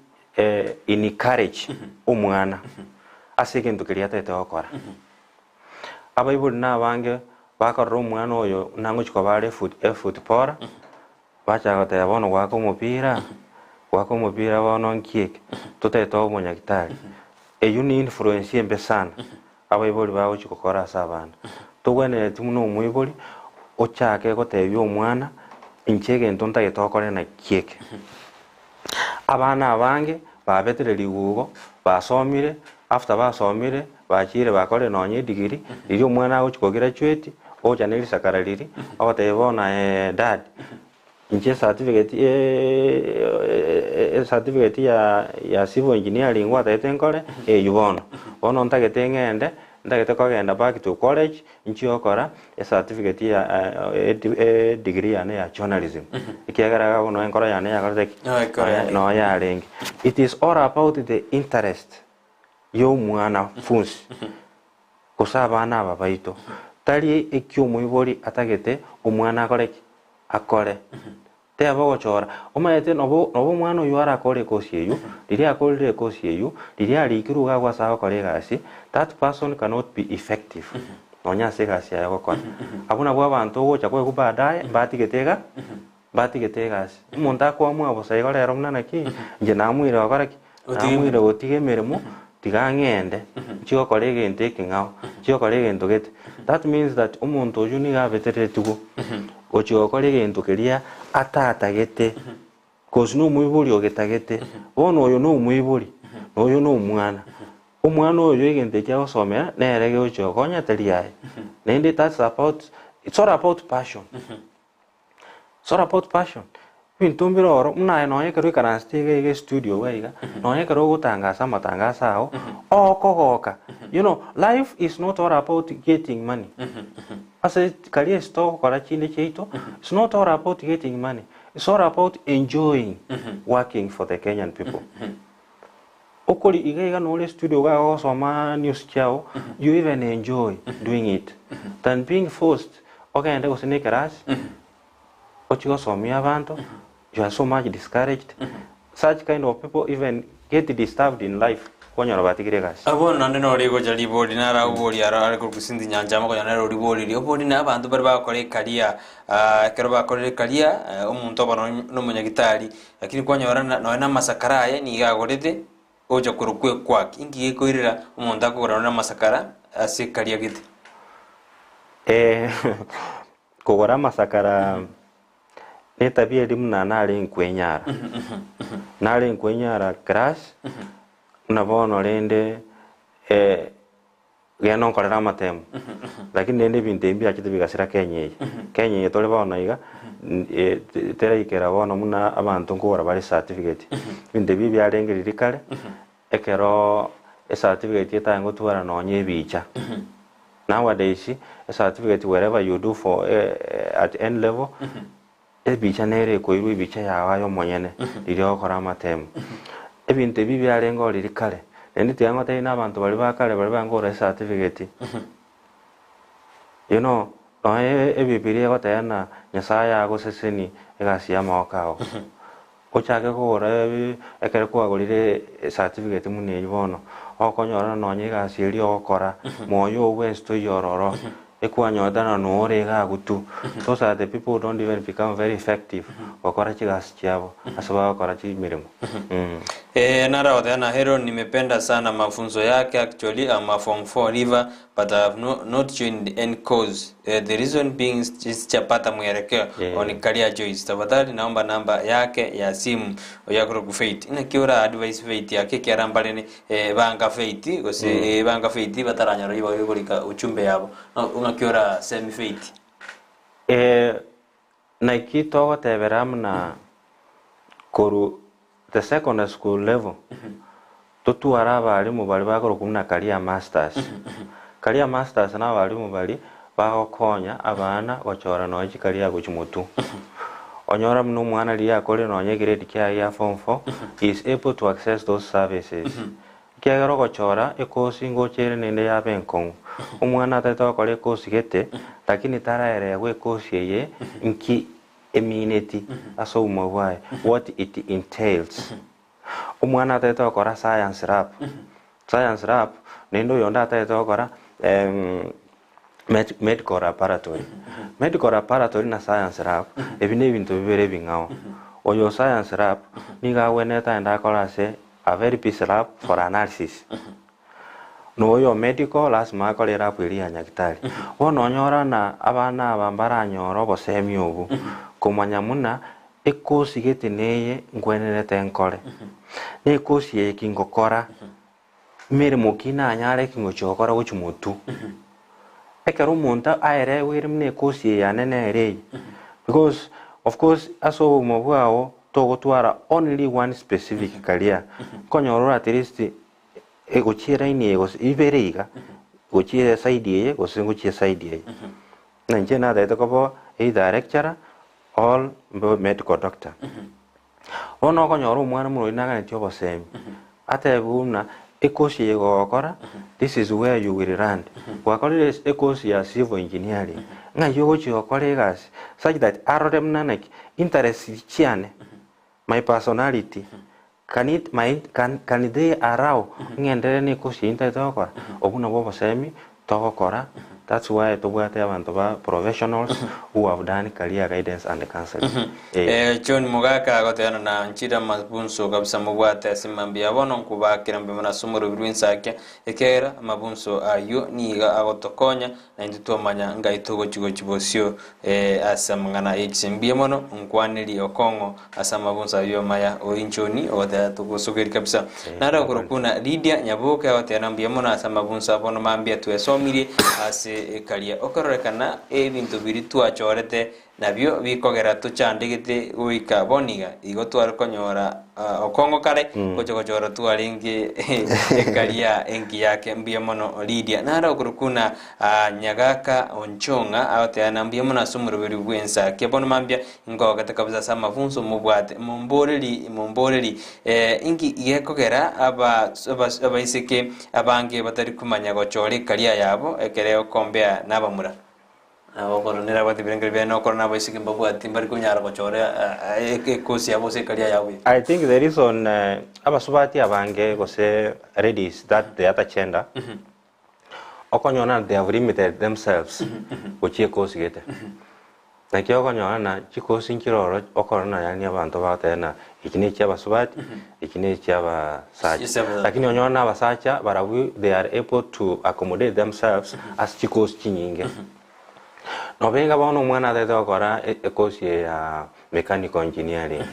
encourage umwana asegento kiria tete okora abaibuli na bange bakarro umwana oyo nango chikobare foot pora bachagote bono gwako mupira bono nkiek tutete omunyagitari eyu ni influence embe sana abaibuli bawo chikokora sabana tugwene tumuno umwibuli ochake gotebya omwana inchege ntonta getokore na kiek abana abange babetire ligugo basomire after basomire bachire bakore nonye digiri iri umwana uchikogira chweti ocha nili sakaraliri awatebona dad inche certificate ya civil engineering watete nkore yubono bono ntagete ngende ndagete kogenda back to college inchi okora certificate ya degree ya journalism ikiagara bono enkora yane yakorete no ya link. It is all about the interest yo mwana funsi kusaba na babaito tali ekyo mwibori atagete umwana akore te abagochora umayete nobo mwana yo arakore kosi eyu diri akorire kosi eyu diri alikiruga kwa sawa kore gasi that person cannot be effective onya se gasi ya gokora abuna bwa bantu gocha kwe kubadaye batigetega batigete gasi umuntu akwamwa bosai gore romna naki nje namwire ogora namwire gotige emeremo tigangende chiko kolege inteke ngao chiko kolege intogete. That means that umuntu oju ni gabetere tugo ochiko kolege intokeria atatagete cause no mwiburi ogetagete bono oyo no mwiburi no oyo no mwana umwana oyo egente kya osomera nerege ocho konya teriaye nende that's about it's all about passion. It's all about passion. Bintumbira oro mna no yekero ikarastege studio weiga no yekero gutangasa matangasa ao okogoka. You know, life is not all about getting money. As a career store kora chinde cheito, it's not all about getting money. It's all about enjoying working for the Kenyan people. Okoli igaiga no studio ga osoma news chao, you even enjoy doing it than being forced. Okay, and was in a garage. Ochigo somi abantu, you are so much discouraged. Such kind of people even get disturbed in life. Abona nande no rego jali bodi na ra bodi ara ko kusindi nyanja mako yana ro bodi bodi na abantu bari bakore kalia kero bakore kalia umuntu abana no munyagitari lakini kwanyora na masakara ni gagorete oja kurukwe kwaki ingi koirira umuntu akugora na masakara ase kalia gite kugora masakara ne tabia dimna na ale nkwenyara na ale nkwenyara crash na bono lende gano korera matemu lakini nende bintembi akite bigasira Kenya tole bono iga tere ikera bono muna abantu ngora bari certificate binde bibi arengeriri kale ekero certificate yetango twara nonye bicha nowadays a certificate wherever you do for at end level bicha nere ko iru bicha yawa yo monyene iriyo kora matemu ebinte bibi arengo riri kale endi tiango taina abantu bali bakale bali bangora certificate you know no ebibiri egotena nyasaya agoseseni egasia maokao ochake kugora ekere kwagorire certificate muni bono okonyora nonye egasia eri okora moyo westo yororo ekwanyodana no orega gutu. Those are the people who don't even become very effective wakora chigas chiabo asaba wakora chimirimo. Nara wadana hero nimependa sana mafunzo yake actually form 4 river but I have not joined the end cause. The reason being is chapata mwelekeo on career choice. Tafadhali naomba namba yake ya simu ya group Faith. Ina kiora advice Faith yake kiarambale ni banga Faith gose banga Faith bataranya riba yogorika uchumbe yabo. Una kiora semi Faith. Na kito teveram na koru the secondary school level tutu araba alimu bali bakoro kumna career masters career masters na balimu bali bakonya abana gochora no career gochimutu onyora mno mwana li akole no grade kya ya form 4 is able to access those services kya gochora ekosi ngochere nende ya benkong umwana tato akole kosi gete lakini taraere we kosi ye inki emineti aso umawai what it entails umwana tato akora science rap nendo yonda tato akora medical laboratory na science rap ebine bintu bibere bingao oyo science rap niga weneta nda akora se a very piece lab for analysis no yo medical lazima akole rap eri anyagitari wono nyora na abana abambara nyoro bosemi obu kumanya muna ekosi geteneye ngwenerete nkore ne ekosi ekingokora mirimo kina anyare kingochokora gochimutu ekero monta aire wirimne ekosi ya nenere because of course aso mobwao togotwara only one specific career konyorora at least egochira ini egos iberiga gochira side ye gosingochira side ye nanje na daito kobo either lecturer all medical doctor ono konyoro mwana muno inaga ntiobo semi atebuna ekosi yegokora this is where you will land wakore ekosi ya civil engineering ngayo gochikore gas such that arodem nanek interest chiane my personality can they allow ngendere ni ekosi intayokora obuna bobo semi tokokora That's why tubwate abantu ba professionals who have done career guidance and counseling. John Mugaka goteana na nchira mabunso kabisa mubwate simambia bono kubakira mbe na sumuru birwinsake ekera mabunso ayo niga agotokonya na nditwamanya ngaitugo chigo chibosio asamngana ekisembiye mono nkwaniri Okong'o asa mabunso ayo maya oinchoni oda tugusugeri kabisa nara kurukuna Lydia Nyabuka goteana mbia mono asa mabunso abono mambia tuesomire ase kalia okorrekana ebintu biri twachorete nabyo bikogera tuchandigite uika boniga igotwara konyora Okong'o kare gochora twaringe ekalia engi yake mbia mono Lydia nara kurukuna Nyagaka Onchonga ateana mbia mono asumurubiri bwensa kebono mambia ingogata kabisa sama funso mubwate momboreri ingi yekogera abaiseke abange batari kumanya gochora kalia yabo ekereo kombea nabamura abakoronera bati birengeri beno korona baisike mbabwati mbari kunyara gochora ekosi yabo se kalia yabo. I think the reason abasubati abange gose ready is that the other gender okonyona they have limited themselves gochie kosi gete na kyo okonyona chikosi nkiroro okorona yani abantu batena ikine cyabasubati ikine cy'abasacha lakini onyona abasacha barawi they are able to accommodate themselves as chikosi chinyinge. No venga bono mwana de dokora ekosi ya mechanical engineering.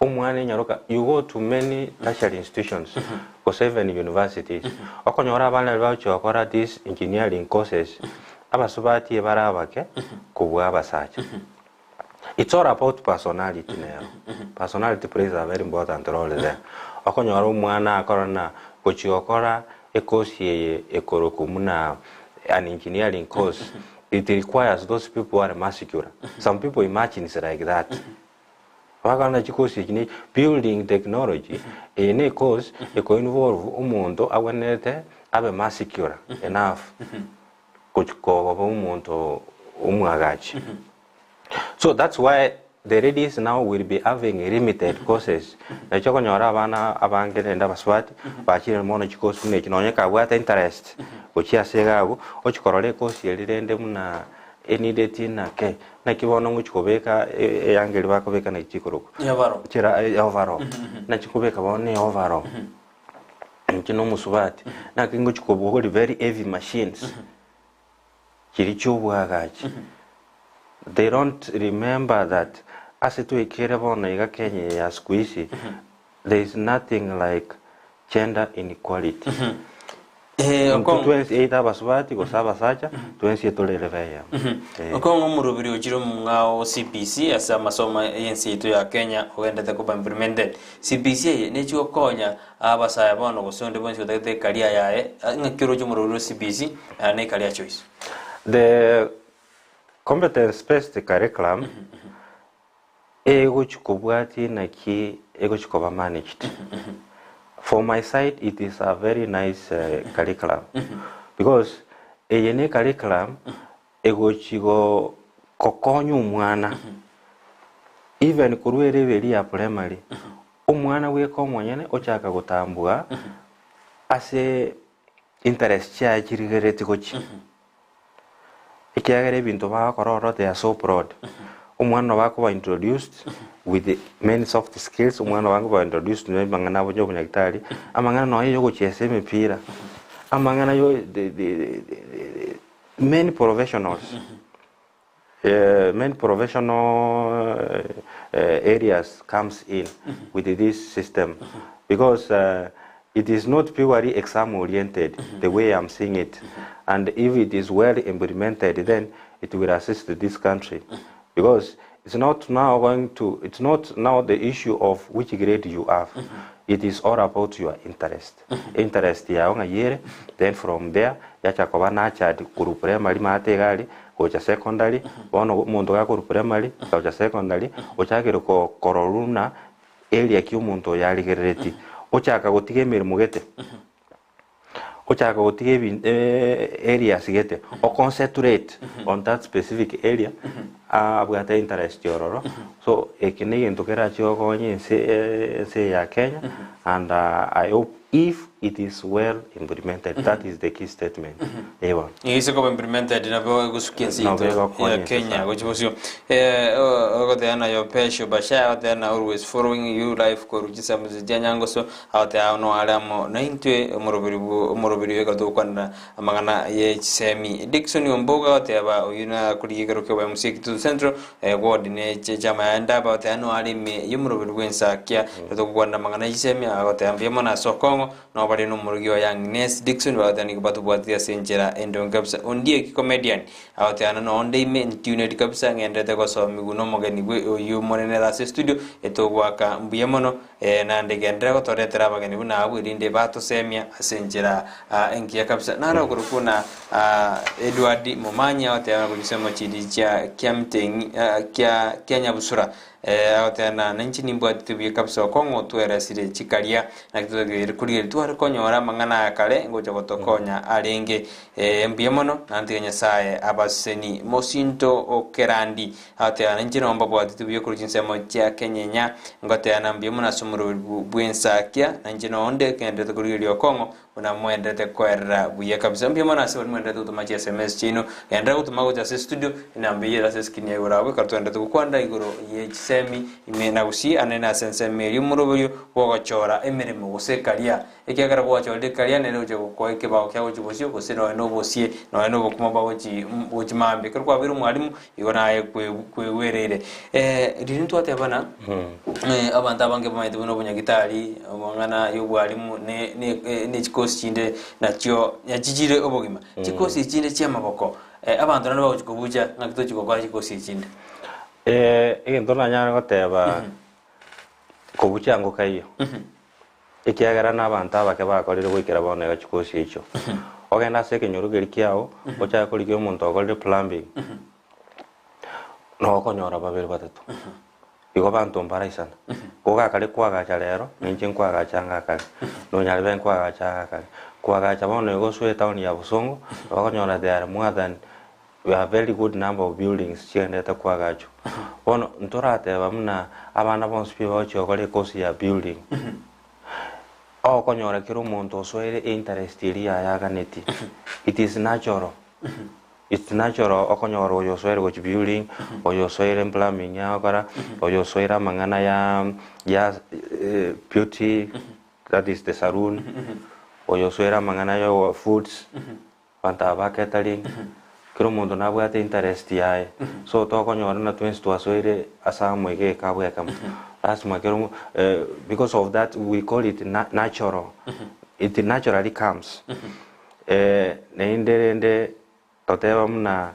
Umwana nyaruka you go to many tertiary institutions or 7 universities. Okonyora abana bacho akora this engineering courses. Abasubati barabake kubwa abasacha. It's all about personality now. Personality plays a very important role there. Okonyora umwana akorana gochiokora ekosi ekorokumuna an engineering course. It requires those people who are masculine. Some people imagine it's like that. Building technology in a course eko involve umuntu awenete abe masculine enough kuchiko umuntu umwagachi. So that's why the ladies now will be having limited courses. Na choko nyora abana abangene ndabaswati bachire mono chikosi ne kinonyeka bwata interest ochia segago ochikorole kosi elirende muna enideti na ke na kibono nguchikobeka yangeli bakobeka na ichikoroko yavaro chira yavaro na chikobeka bone yavaro nkino musubati na kingo chikobo very heavy machines kirichobwagachi. They don't remember that as it we care about na Kenya ya squeeze there is nothing like gender inequality. Okong'o abasubati gosaba sacha twensi etoleleveya. Okong'o murubiri ujiro mungao CPC asa masoma yensi itu ya Kenya ogendete kuba implemented CPC nechi okonya abasaya bono gosonde bonsi otate kalia yae ngakiro jo murubiri CPC ne kalia choice. The competence based curriculum ego chikobwati na ki ego chikoba managed. For my side, it is a very nice curriculum because a curriculum ego chigo kokonyu mwana even kuruere veri ya primary umwana weko mwenyene ochaka gutambua ase interest cha chirigereti gochi ikiagere bintu bakororo they are so broad. Umwana wako wa introduced with the many soft skills. Umwana wangu wa introduced na mangana bonyo kunyakitali amangana no yo gochese mipira amangana yo the many professionals many professional areas comes in with this system because it is not purely exam oriented the way I'm seeing it, and if it is well implemented then it will assist this country. Because it's not now the issue of which grade you have. It is all about your interest. Interest ya onga yere, then from there yacha kwa nacha kuru primary mategali gocha secondary bono muntu ga kuru primary gocha secondary ochakiro ko kororuna area ki umuntu yaligereti ochaka gotige mirimo gete ochaka gotige areas gete o concentrate on that specific area abwata interest yororo. So ekine into kera choko nyi se ya Kenya, and I hope if it is well implemented. That is the key statement. Ewa. Ise ko implemented na bo gusukiensi ya Kenya gochibosio ogoteana yo pesho basha ogoteana always following you life ko rugisa muzijyanyango so awote ano alamo na intwe umurobiri wega to kwanda amagana ye semi Dickson Omboga oteba uyuna kurigero ke wa musiki to central ward ne chama yanda ba otano alime yumurobiri wensa kya to kwanda amagana ye semi awote ambiyemo na Okong'O no bali no murugio young Ness Dickson ba otani kubatu bwatia senjera endo kabisa ondie ki comedian awatana no onde ime tuned kabisa ngendete ko so miguno mogeni uyu monene la studio eto gwaka mbuyemono na ndegendera ko toretera bageni buna abu irinde bato semia senjera enkia kabisa nara kurukuna Edward Momanya awatana kulisema chidi cha Kiamteng kya Kenya busura awatana nanchini mbwati tubi kabisa Okong'O twera sire chikalia na kitogere kuri twara konyora mangana kale ngoja gotokonya arenge mbuyemono nanti sae abaseni mosinto okerandi atana njino mbabwati tubi kuri jinsemo cha Kenyenya ngote anambye muna sumuru bwensakia nanjino onde kende kuri Okong'O una mwendete kwera buye kabisa mbuyemono asibali mwendete utumachi SMS chino endra utumago cha studio inambye la skini ya urawe kartuende tukwanda igoro ye semi imena usi anena senseme yumurubyo Gochora Emeremo Gose kalia ekyagara bwachode kalia nero je koike bawo kyago chibosio gose no bosie no bokuma bawo chi mambe kwa biru mwalimu igona aye kwewerere rintu atebana abantu abange bamaite bono bunyagitari obangana yobwalimu ne chikosi chinde nakyo yachijire obogima chikosi chinde cyamaboko abantu nabo bakikubuja nakito chikokwa chikosi chinde egento nanyara goteba kubucyango kayo ikiagara n'abantu abake bakorire gwikira bone gachikosi icho ogenda seke nyurugeri kyao ocha kurigyo umuntu akorire plumbing no konyora babiri batatu igo bantu mbaraisana koga kale kwagacha rero ninje kwagacha ngakale no nyarbe kwagacha kale kwagacha bone go swe town ya Busongo okonyora there are more than we have very good number of buildings chiendeta kwagacho bono ntorate bamuna abana bonse piba chokole kosi ya building okonyora kiro umuntu oswere interest iri ya ganeti it is natural it's natural okonyora oyo swere go building oyo swere plumbing ya okara oyo swere mangana ya beauty that is the saloon oyo swere mangana ya foods panta ba catering kiro umuntu nabwate interest yae so tokonyora na twins twaswere asa mwege kabwe kam that's my because of that we call it natural. It naturally comes. Neinde toteba muna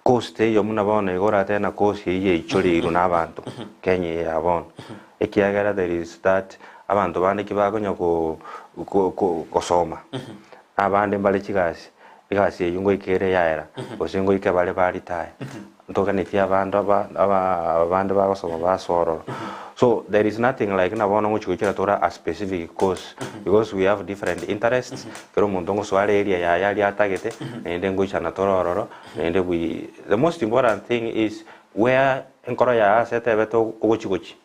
coste yo muna bone igora tena coste ye ichori iruna abantu Kenya yabon ekiagara there is that abantu bande kibagonya kosoma abande mbale chigasi igasi yungo ikere yaera osingo ikabale bali tae ntokaneti abantu abande bagosoma basoro. So there is nothing like nabono nguchukira tora a specific course because we have different interests. Kero mundongo swale area ya yali atagete ende ngucha na tororo ende we the most important thing is where enkoro ya asete beto ugochiguchi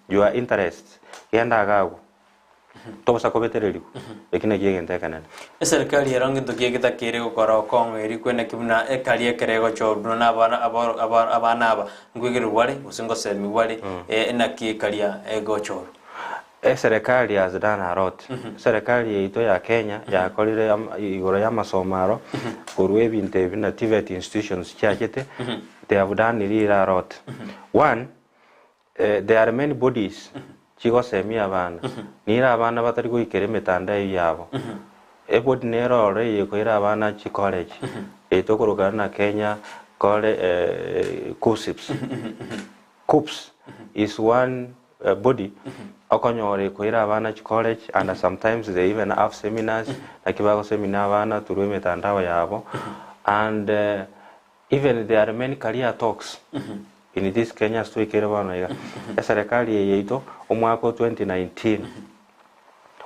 your interests yenda gago tosa kobetereri ekine kigente kanene serikali yarangi tukigita kire gukora Okong'O eri kwena kibuna ekali ekerego chobno na abana aba ngwigire wale usingo semi wale na kikalia Gochora serikali has done a lot. Serikali yeito ya Kenya ya kolire igoro ya masomaro kurwe binte bina TVET institutions chachete they have done really a lot. One, there are many bodies chigo semi abana nira abana batari gwikere metanda yabo ebodi nero ore yekoira abana chi college etokoroga na Kenya kole CUPS is one body okonyore koira abana chi college and sometimes they even have seminars like bago seminar abana turwe metanda yabo and even there are many career talks in this Kenya story kere bana ya serikali yeito omwaka 2019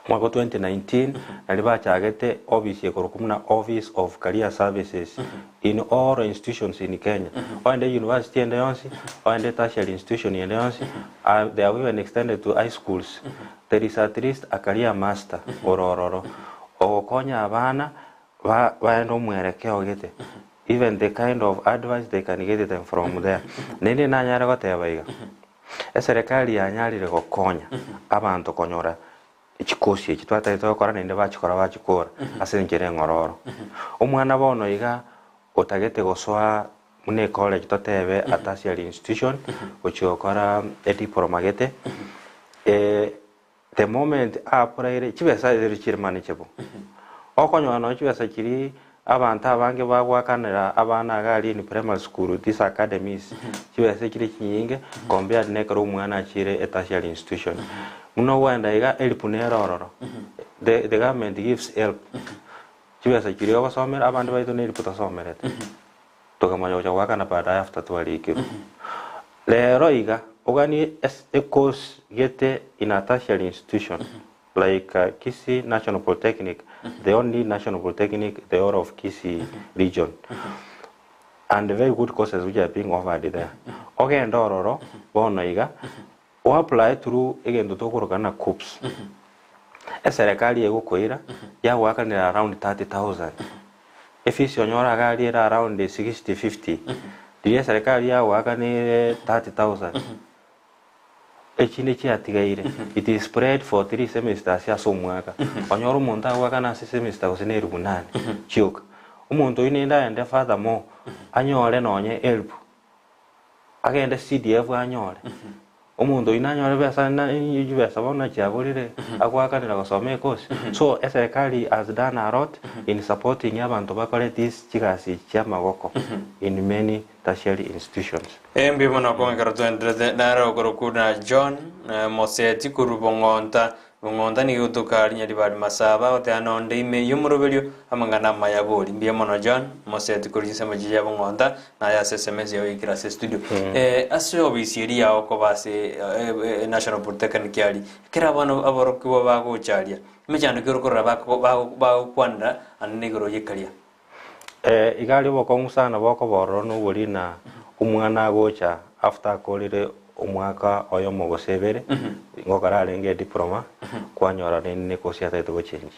mwaka 2019 nalibachagete office yekorukumna Office of Career Services in all institutions in Kenya. Oende university ende yonsi, oende tertiary institution ende yonsi, they have even extended to high schools. There is at least a career master orororo. Okonya abana baendo mwerekeo gete. Even the kind of advice they can get them from there. Nende nanyara gotebaiga. Eserikali yanyarire gokonya abantu konyora ekikosi ekitwata itokora nende bachikora asenkere ngororo. Omwana bono iga otagete goswa mune college totebe a tertiary institution ochokora diploma gete. The moment apuraire chibesa iri manageable. Okonywa no chibesa kiri abantu abange bagwakanira abana gali in primary school these academies chibesa kiri kinyinge compared ne karo umwana achire a tertiary institution. Muno wenda iga help nerororo. The government gives help. Chibesa kiri obasomera abantu baito ne help tosomerete. Tokamanya chawakana baada after twalikiru. Lero iga ogani a course gete in a tertiary institution like Kisii National Polytechnic, the only national polytechnic, the whole of Kisii region, and very good courses which are being offered there. Okay, and ororo bono iga o apply through again to tokorogana COOPS. Serikali yegukoira ya wakanira around 30,000. If is yonyora gali around 60-50, the serikali ya wakanira 30,000. It is spread for 3 semesters ya somwaka. Onyoro monta wakana semester usene rugunani. Chioka. Umuntu inenda ende furthermore anyore nonye help. Agende CDF anyore. Umuntu inanyore besa na yubesa bona chabulire akwakanira gosome course. So serikali has done a lot in supporting abantu bakole this chigasi chamagoko in many tertiary institutions. Embi mona kwa ngarato endrede naro korokuna John Moseti kurubongonta bongonta ni utukari nyadi bari masaba otana onde ime yumurubelyo amangana mayabori mbi mona John Moseti kurijisa majija bongonta na ya SMS yo ikira se studio aso bisiri ya okobase National Polytechnic yali kira bano aborokiwa bago chalia mejano kirokora ba kwanda anegoro yekalia igali bokong'u sana boko bororo n'uburi na umwana gocha after kolire umwaka oyo mogosebere ngokara renge diploma kwanyora ne kosia taito go change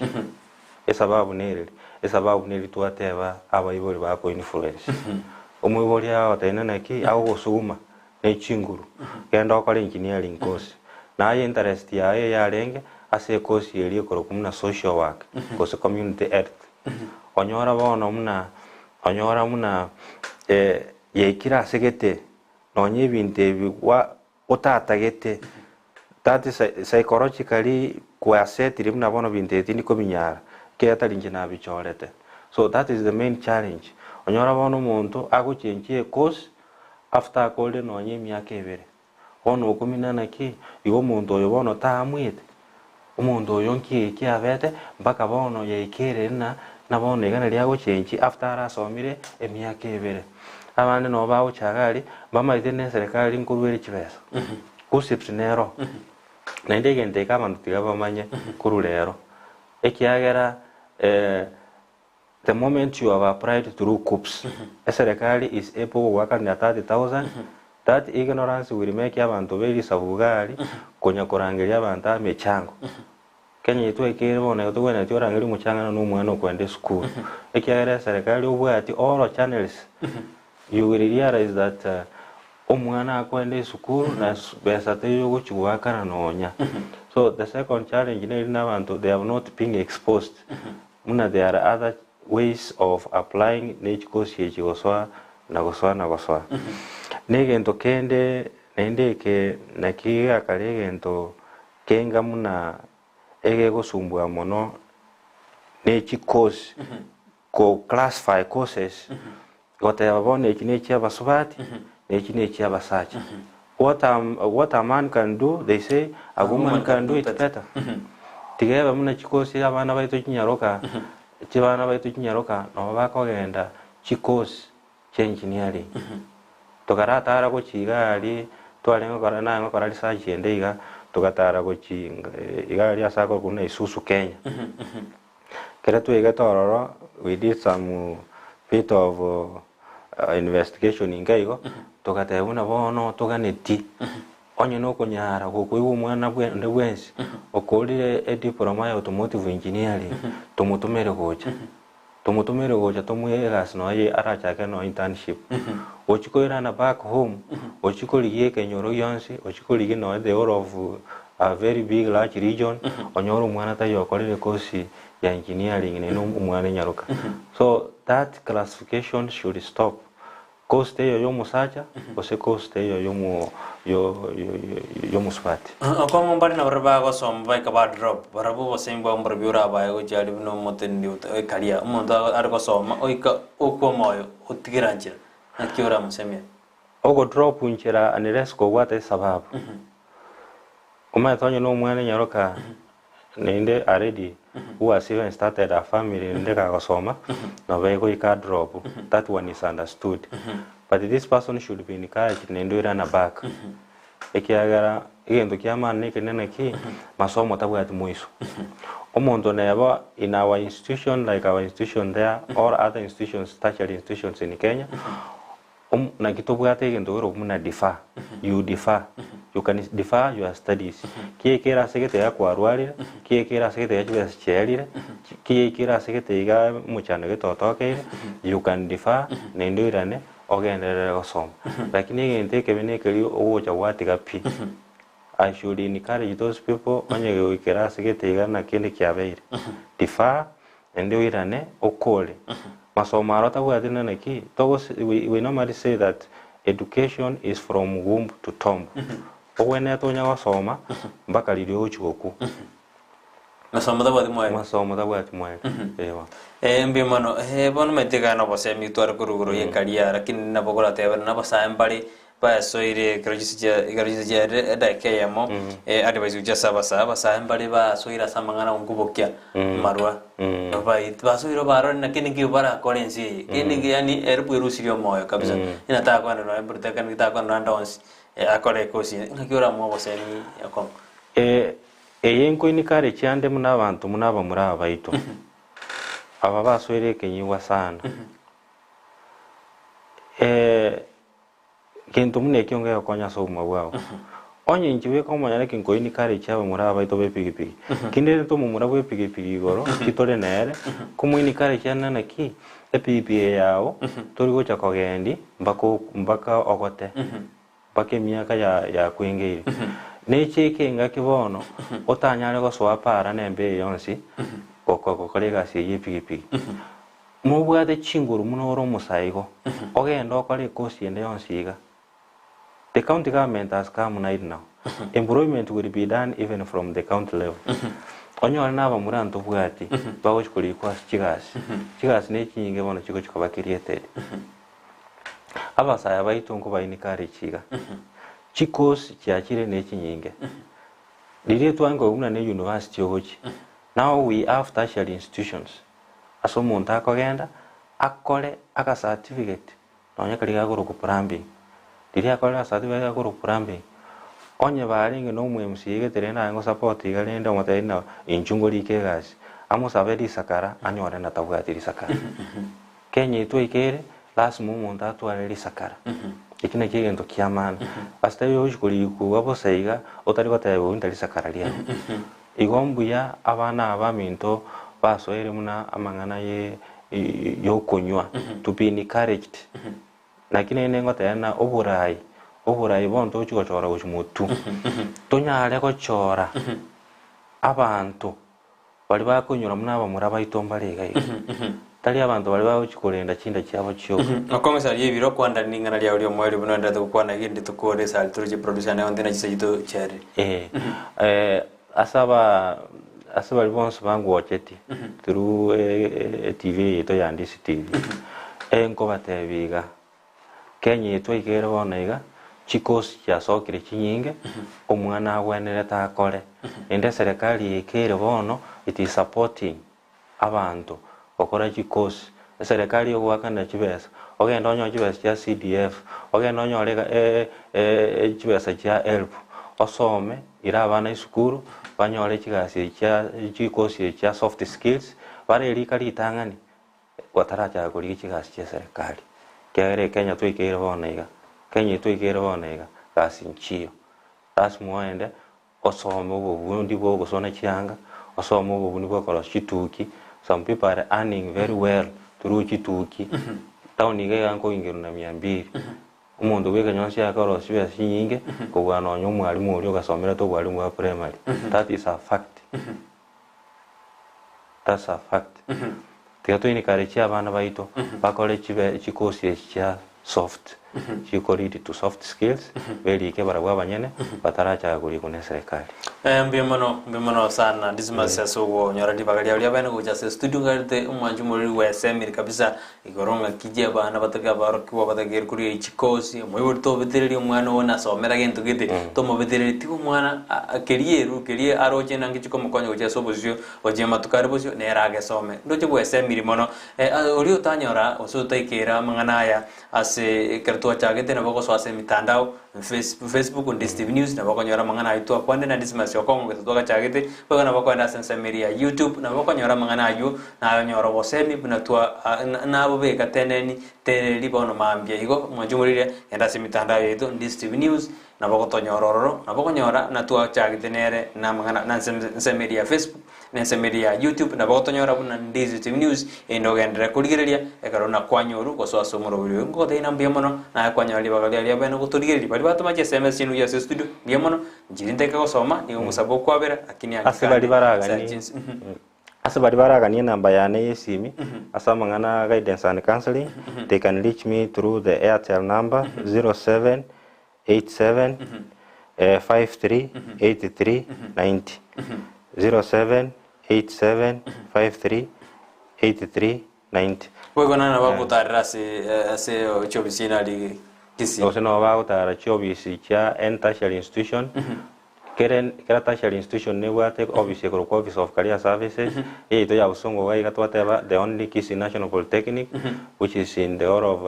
esababu neri twateba abayibori bako influence umwibori aho taina ki aho gosuma ne chinguru kenda okora engineering course na interest yae yarenge ase course yeri korokumna social work course community health. Onyora bono muna yekira segete nonye binte bwa otatagete that is psychologically kwasset rimna bono binte tini ko binyara ke atalinje na bichorete. So that is the main challenge. Onyora bono muntu aguchenjie course after kolde nonye myaka ebere ono okuminana ki iwo muntu oyo bono tamwite umuntu oyo nki abete mpaka bono yekere na bono igana lyago chenji after asomire emyaka ebere abandi no bawo chagali bamaite ne serikali nkurwere kibesa kusips nero na ndege ndeka abantu tigaba manye kurulero ekiagera the moment you have applied through COOPS serikali is able to work on 30,000. That ignorance will make abantu very sabugali konya korangeria abantu amechango Kenya yetu ekere bona yetu wena ati orangeri muchanga no mwana kwende school ekiagera serikali obwati all channels you will realize that omwana akwende school na besa teyo gochugwakana nonya. So the second challenge is that they have not been exposed. There are other ways of applying nature course yegoswa na goswa. Negento kende nendeke nakiga kalegento kenga muna ege gosumbua mono nature course ko classify courses gote abone kinechi abasubati nekinechi abasachi. What a man can do, they say a woman can do it better. Tigeba muna chikosi abana baitu kinyaroka chibana baitu kinyaroka no bakogenda chikosi engineering tokarata ara ko chigali twalenga kora na ngora research endeiga tugatara gochi igari asako kuna Isuzu Kenya kera tuiga tororo we did some bit of investigation ingaigo tugatebuna bono tuganeti onye no kunyara kukuigu mwana bwende bwensi okolire a diploma ya automotive engineering tumutumere gocha tumuyegas no ye arachake no internship ochikoira na back home ochikoligie kenyoro yonsi ochikoligie no the whole of a very big large region onyoro mwana tayo okolire kosi ya engineering no umwana nyaruka so that classification should stop cost yo musacha ose cost yo muswati Okong'o mbali na baraba go somba ka ba drop barabu go semba mbarbiura ba go jari no moten ndi kalia umuntu ari go soma oika okomoyo utigiranjira nakiora musemya ogo drop unchira unless ko wate sababu uma tonyo no mwana nyaroka ninde already who has even started a family ndeka go soma no be go ika drop that one is understood but this person should be encouraged nendo run back ekiagara igendo kiamane kenene ki masomo tabwati muiso omuntu neba in our institution like our institution there or other institutions tertiary institutions in Kenya na kitobwate igendo ro muna defer you defer you can defer your studies kiekera segete ya kwarwarira kiekera segete ya chibesa cherire kiekera segete iga muchano getotokeire you can defer nendo irane ogenderere gosoma lakini ngente kebene keri ogocha watiga pi I should encourage those people onye wikera segete iga na kende kyabeire defer nendo irane okole masomo arota bwatina naki togo we normally say that education is from womb to tomb ogwene tonya gosoma mpaka lirio chikoku masomo tabwati mwe ewa mbi mano bono metega no bose mi twar kuruguru ye kalia lakini na bogora tebe na basa mbali ba soire garajija da kayamo advice uja saba mbali ba soira samangana ungubokya marwa ba soira baro na kini bara kolensi kini yani erpu rusirio moyo kabisa inataka kwenda no embrute kan kitaka kwenda ndonsi akole kosi ngakiora mo bose ni yakom yenko inikare cyande muna abantu munaba muri abaito aba basoire kenyiwa sana kintu mune kyonge yakonya so mabwao onye njiwe ko manyane kinko inikare cyaba muri abaito bepigipigi kinde to mumura bepigipigi goro kitore nere kumu inikare cyana naki epipie yao tori gocha kogendi mbaka ogote bake miaka ya kwingire necheke ngakibono otanyare go swapara nembe yonsi kolega siye pigipigi mubwate chinguru munoro musaigo ogenda okore kosi ende yonsiga the county government has come now employment will be done even from the county level onyora naba muranto bwati bawo chikuri kwa chigasi nekinge bono chiko chikoba created abasaya baitungo bainikare chiga chikos chiachire nechinyinge lire twango umna ne university ogochi now we have tertiary institutions aso muntu akogenda akole aka certificate nonya kaliga guru ku plumbing lire akole certificate guru plumbing onye baringe no MMC geterena ngo support igalenda mutaina inchungoli kegas amo sabedi sakara anyore na tabwatiri sakara Kenya itwekere lazima umuntu atware sakara ikina kigendo kiamana astaye ujikuri ku abosaiga otari batayebo ndari sakara liya igombuya abana abaminto basoere muna amangana ye yo konywa to be encouraged nakine nengo tayana oburai bonto chikochora uchimutu tonyale kochora abantu bali bakonyura muna abamura baitomba lega tali abantu bali bachikolenda chinda cyabo cyo akomesa ye biro kwanda ningana lya uri omweli buno ndata kukwana gindi tukore sal turije producer na ondina chisayito chari asaba libonso bangu ocheti through TV ito ya Ndizi TV enko batebiga Kenya ito igere bonaiga chikosi ya sokire chinyinge omwana agwenere takore ende serikali ikere bono it is supporting abantu okora chikosi serikali ogwakana chibesa ogenda onyo chibesa cha CDF ogenda onyo lega chibesa cha help osome ira abana isukuru banyore chigasi chikosi cha soft skills bare rika ritang'ani wataracha kuri chigasi cha serikali kere Kenya twikire bonaiga gasi nchio muende osome ubundi bwo gusona chianga osome ubundi bwo kora chituki. Some people are earning very well through chituki town iga yanko ingiru na 200 umuntu wega nyonse yakoro sibe sinyinge kubwana nyumwalimu uri ugasomera to bwalimu wa primary. That is a fact. That's a fact. Tigato inikarichia abana baito bakole chikosi cha soft chikoridi to soft skills beli ke baragwa banyene bataracha kuri kune serikali. Mbimono sana Dismas yaso nyora dibagalia bali abana kuja se studio ngarte umwanju muri wesemiri kabisa igoronga kije abana bataga barokiwa batagira kuri chikosi mwiburto bitereri umwana wona somera gento gite to mo bitereri ti umwana kerie aroje nangi chiko mukonyo kuja sobozio oje matukari bozio nerage some ndoje wesemiri mono uri utanyora osotaikera manganaya ase kertua chagete na boko swase mitandao Facebook on Ndizi News na boko nyora mangana aitwa kwande na Dismas Okong'O kutoka chagete boko na boko enda sensa media YouTube na boko nyora mangana ayu na nyora bosemi bunatua na bobeka teneni tereri bono mambia igo mwanjumurire enda se mitandao yetu Ndizi News na boko tonyororo na boko nyora na tua chagete nere na mangana na sensa media Facebook na media YouTube na boko tonyora buna Ndizi News endo gendera kurigereria ekarona kwanyoru koso asomoro biro ngo deina mbiamono na kwanyali bagalia bano guturigereria bali batuma je SMS inu ya studio mbiamono njirinde ka gusoma ni ngusabo kwabera akini asabali baraga ni namba yane yesimi asamangana guidance and counseling. They can reach me through the Airtel number 0787 53 83 90 0787538390. Wego nana bakutara se chobisina li Kisii. Oseno bakutara chobisi cha tertiary institution. Kera tertiary institution ne wate office of career services. Ito ya usongo wa igatwateba the only Kisii National Polytechnic which is in the whole of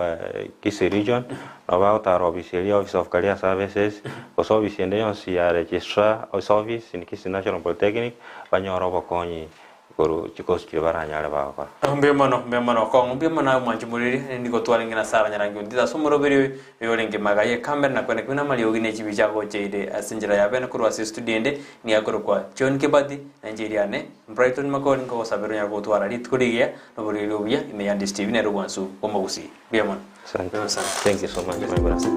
Kisii region. About our office of career services, also office in the registrar office in Kisii National Polytechnic, Banyoro Bokonyi, Guru Chikoski Baranya Baba. Mbimono Okong'O mbimono mwanjumuriri ndiko twalingina sara nyarangi ndida somoro biri yolinge magaye kamera na kwene kuna mali ogine chibicha ko cheide asinjira ya bene kurwa student ni akoro kwa John Kibati Nigeria ne Brighton Makoni ko sabero nya ko twara litkuligia no buri lobia ime Ndizi TV ne rwansu ko magusi mbimono. Thank you so much my brother.